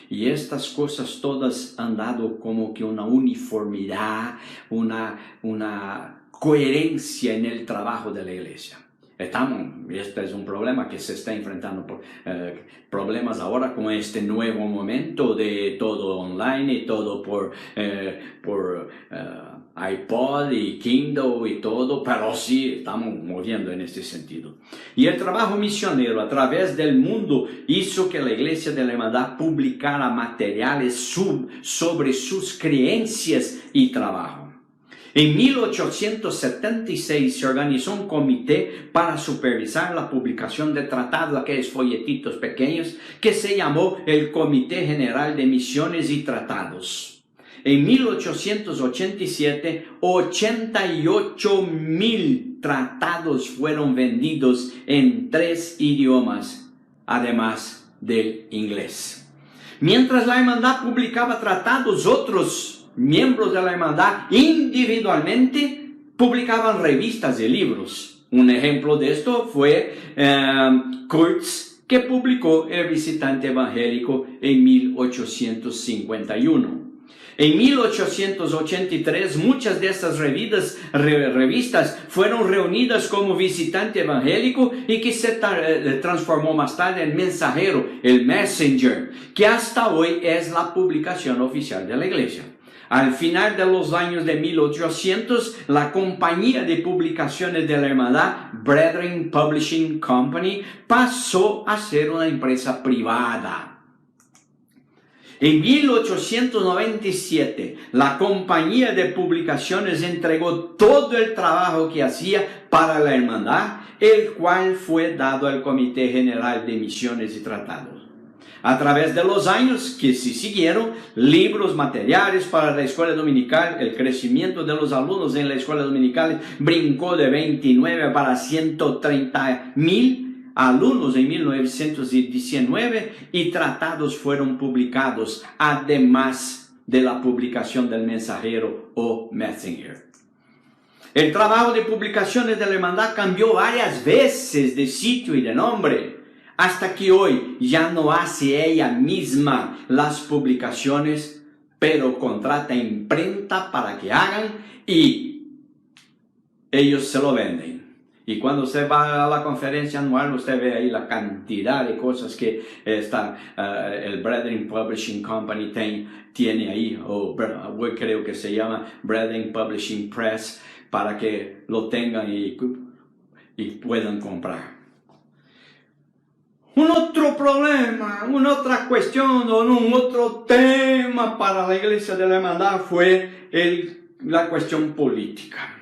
Y estas cosas todas han dado como que una uniformidad, una coherencia en el trabajo de la iglesia. Este es un problema que se está enfrentando por problemas ahora con este nuevo momento de todo online y todo por iPod y Kindle y todo, pero sí estamos moviendo en este sentido. Y el trabajo misionero a través del mundo hizo que la Iglesia de la Hermandad publicara materiales sobre sus creencias y trabajo. En 1876 se organizó un comité para supervisar la publicación de tratados, aquellos folletitos pequeños, que se llamó el Comité General de Misiones y Tratados. En 1887, 88,000 tratados fueron vendidos en 3 idiomas, además del inglés. Mientras la hermandad publicaba tratados, otros miembros de la hermandad individualmente publicaban revistas y libros. Un ejemplo de esto fue Kurtz que publicó El Visitante Evangélico en 1851. En 1883, muchas de estas revistas fueron reunidas como Visitante Evangélico y que se transformó más tarde en Mensajero, el Messenger, que hasta hoy es la publicación oficial de la iglesia. Al final de los años de 1800, la compañía de publicaciones de la hermandad, Brethren Publishing Company, pasó a ser una empresa privada. En 1897, la compañía de publicaciones entregó todo el trabajo que hacía para la hermandad, el cual fue dado al Comité General de Misiones y Tratados. A través de los años que se siguieron, libros, materiales para la escuela dominical, el crecimiento de los alumnos en la escuela dominical brincó de 29 para 130,000 alumnos en 1919 y tratados fueron publicados, además de la publicación del Mensajero o Messenger. El trabajo de publicaciones de la hermandad cambió varias veces de sitio y de nombre, hasta que hoy ya no hace ella misma las publicaciones, pero contrata imprenta para que hagan y ellos se lo venden. Y cuando usted va a la conferencia anual, usted ve ahí la cantidad de cosas que el Brethren Publishing Company tiene ahí, o creo que se llama Brethren Publishing Press, para que lo tengan y puedan comprar. Un otro problema, una otra cuestión o un otro tema para la iglesia de la hermandad fue la cuestión política.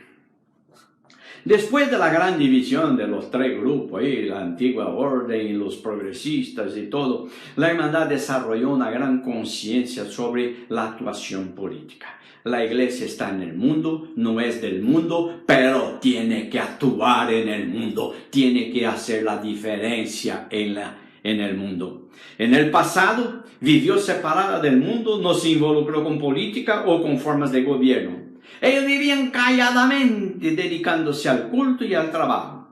Después de la gran división de los tres grupos, la antigua orden y los progresistas y todo, la hermandad desarrolló una gran conciencia sobre la actuación política. La iglesia está en el mundo, no es del mundo, pero tiene que actuar en el mundo, tiene que hacer la diferencia en el mundo. En el pasado, vivió separada del mundo, no se involucró con política o con formas de gobierno. Ellos vivían calladamente, dedicándose al culto y al trabajo.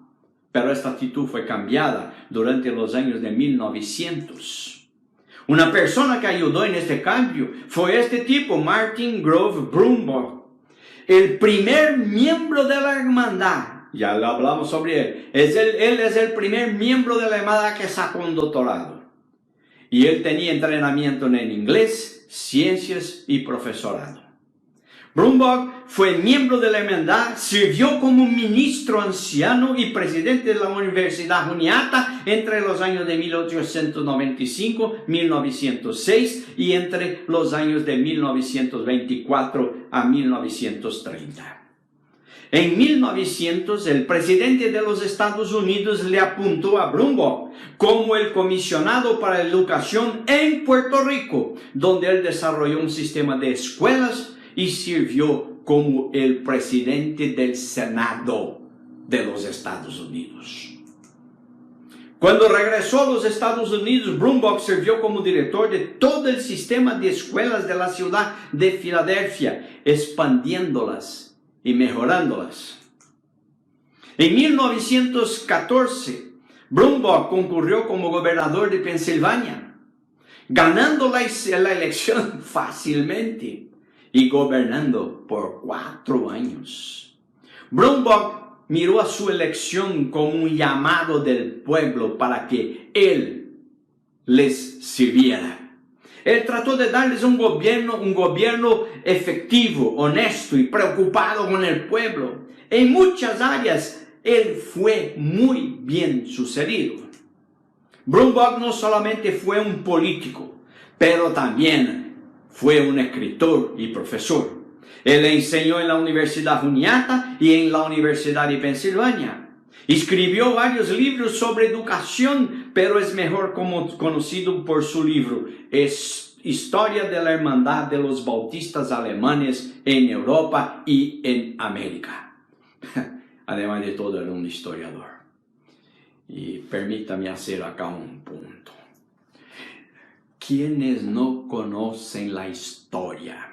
Pero esta actitud fue cambiada durante los años de 1900. Una persona que ayudó en este cambio fue este tipo, Martin Grove Brumbaugh, el primer miembro de la hermandad. Ya lo hablamos sobre él. Él es el primer miembro de la hermandad que sacó un doctorado. Y él tenía entrenamiento en inglés, ciencias y profesorado. Brumbaugh fue miembro de la hermandad, sirvió como ministro anciano y presidente de la Universidad Juniata entre los años de 1895-1906 y entre los años de 1924 a 1930. En 1900, el presidente de los Estados Unidos le apuntó a Brumbaugh como el comisionado para la educación en Puerto Rico, donde él desarrolló un sistema de escuelas y sirvió como el presidente del Senado de los Estados Unidos. Cuando regresó a los Estados Unidos, Brumbaugh sirvió como director de todo el sistema de escuelas de la ciudad de Filadelfia, expandiéndolas y mejorándolas. En 1914, Brumbaugh concurrió como gobernador de Pensilvania, ganando la elección fácilmente y gobernando por 4 años. Brumbaugh miró a su elección como un llamado del pueblo para que él les sirviera. Él trató de darles un gobierno efectivo, honesto y preocupado con el pueblo. En muchas áreas, él fue muy bien sucedido. Brumbaugh no solamente fue un político, pero también fue un escritor y profesor. Él enseñó en la Universidad Juniata y en la Universidad de Pensilvania. Escribió varios libros sobre educación, pero es mejor conocido por su libro Historia de la Hermandad de los Bautistas Alemanes en Europa y en América. Además de todo, era un historiador. Y permítame hacer acá un punto. Quienes no conocen la historia,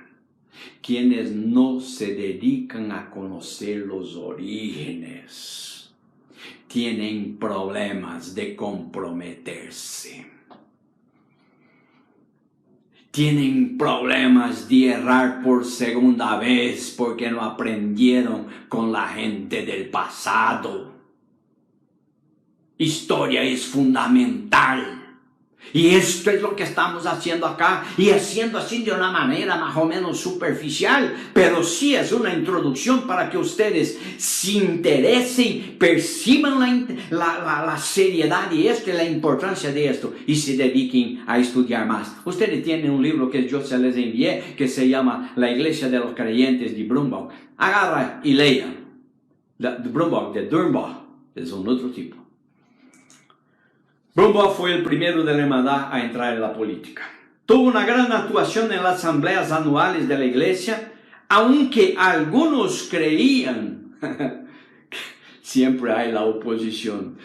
quienes no se dedican a conocer los orígenes, tienen problemas de comprometerse. Tienen problemas de errar por segunda vez porque no aprendieron con la gente del pasado. Historia es fundamental. Y esto es lo que estamos haciendo acá, y haciendo así de una manera más o menos superficial, pero sí es una introducción para que ustedes se interesen, perciban la seriedad de esto y la importancia de esto, y se dediquen a estudiar más. Ustedes tienen un libro que yo se les envié, que se llama La Iglesia de los Creyentes de Brumbaugh. Agarra y lean. De Brumbaugh, de Dürrenbach, es un otro tipo. Brumbaugh fue el primero de la hermandad a entrar en la política. Tuvo una gran actuación en las asambleas anuales de la iglesia, aunque algunos creían, siempre hay la oposición,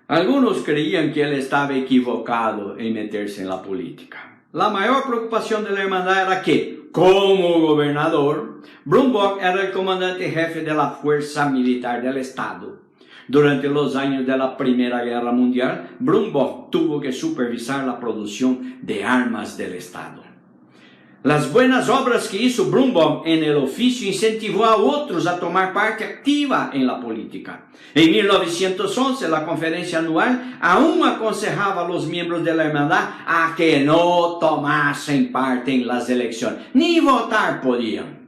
algunos creían que él estaba equivocado en meterse en la política. La mayor preocupación de la hermandad era que, como gobernador, Brumbaugh era el comandante jefe de la fuerza militar del Estado. Durante los años de la Primera Guerra Mundial, Brumbaugh tuvo que supervisar la producción de armas del Estado. Las buenas obras que hizo Brumbaugh en el oficio incentivó a otros a tomar parte activa en la política. En 1911, la conferencia anual aún aconsejaba a los miembros de la hermandad a que no tomasen parte en las elecciones, ni votar podían.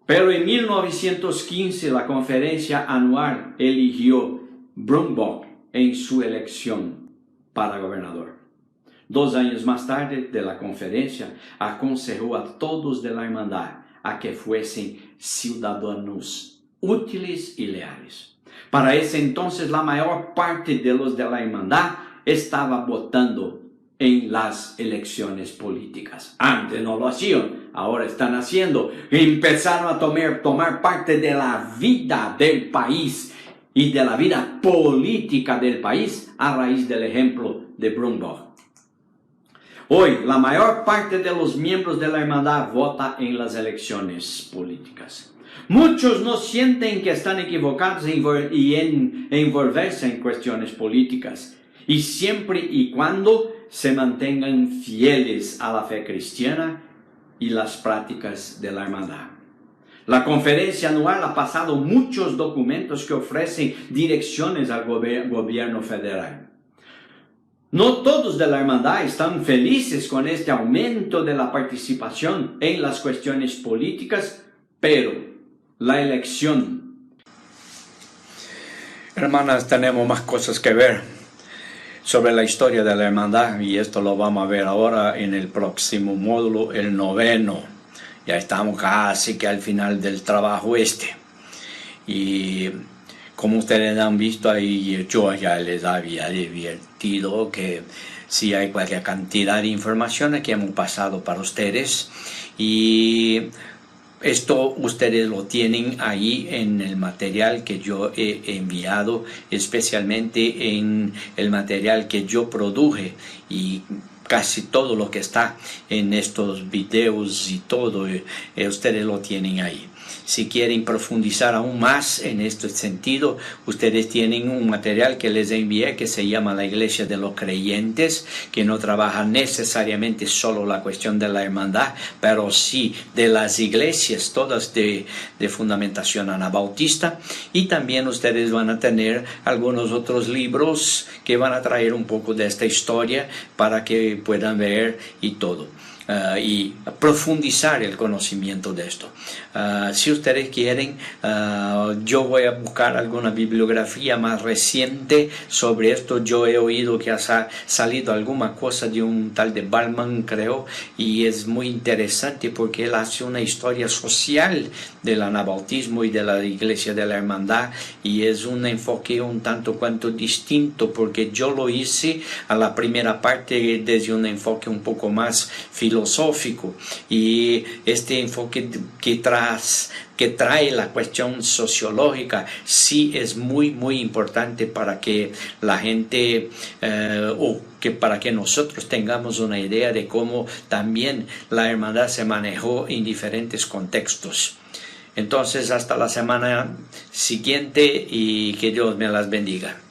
Pero en 1915 la conferencia anual eligió Brumbaugh en su elección para gobernador. 2 años más tarde de la conferencia aconsejó a todos de la hermandad a que fuesen ciudadanos útiles y leales. Para ese entonces la mayor parte de los de la hermandad estaba votando en las elecciones políticas. Antes no lo hacían, ahora están haciendo. Empezaron a tomar parte de la vida del país y de la vida política del país a raíz del ejemplo de Brumbaugh. Hoy, la mayor parte de los miembros de la hermandad vota en las elecciones políticas. Muchos no sienten que están equivocados en envolverse en cuestiones políticas, y siempre y cuando se mantengan fieles a la fe cristiana y las prácticas de la hermandad. La conferencia anual ha pasado muchos documentos que ofrecen direcciones al gobierno federal. No todos de la hermandad están felices con este aumento de la participación en las cuestiones políticas, pero la elección. Hermanas, tenemos más cosas que ver sobre la historia de la hermandad, y esto lo vamos a ver ahora en el próximo módulo, el 9º. Ya estamos casi que al final del trabajo y como ustedes han visto ahí, yo ya les había advertido que sí hay cualquier cantidad de informaciones que hemos pasado para ustedes, y esto ustedes lo tienen ahí en el material que yo he enviado, especialmente en el material que yo produje, y casi todo lo que está en estos videos y todo, ustedes lo tienen ahí. Si quieren profundizar aún más en este sentido, ustedes tienen un material que les envié que se llama La Iglesia de los Creyentes, que no trabaja necesariamente solo la cuestión de la hermandad, pero sí de las iglesias todas de fundamentación anabautista. Y también ustedes van a tener algunos otros libros que van a traer un poco de esta historia para que puedan ver y todo. Y profundizar el conocimiento de esto. Si ustedes quieren, yo voy a buscar alguna bibliografía más reciente sobre esto. Yo he oído que ha salido alguna cosa de un tal de Ballman, creo, y es muy interesante porque él hace una historia social del anabautismo y de la iglesia de la hermandad, y es un enfoque un tanto cuanto distinto, porque yo lo hice a la primera parte desde un enfoque un poco más filosófico, y este enfoque que trae la cuestión sociológica sí es muy importante para que la gente para que nosotros tengamos una idea de cómo también la hermandad se manejó en diferentes contextos. Entonces, hasta la semana siguiente y que Dios me las bendiga.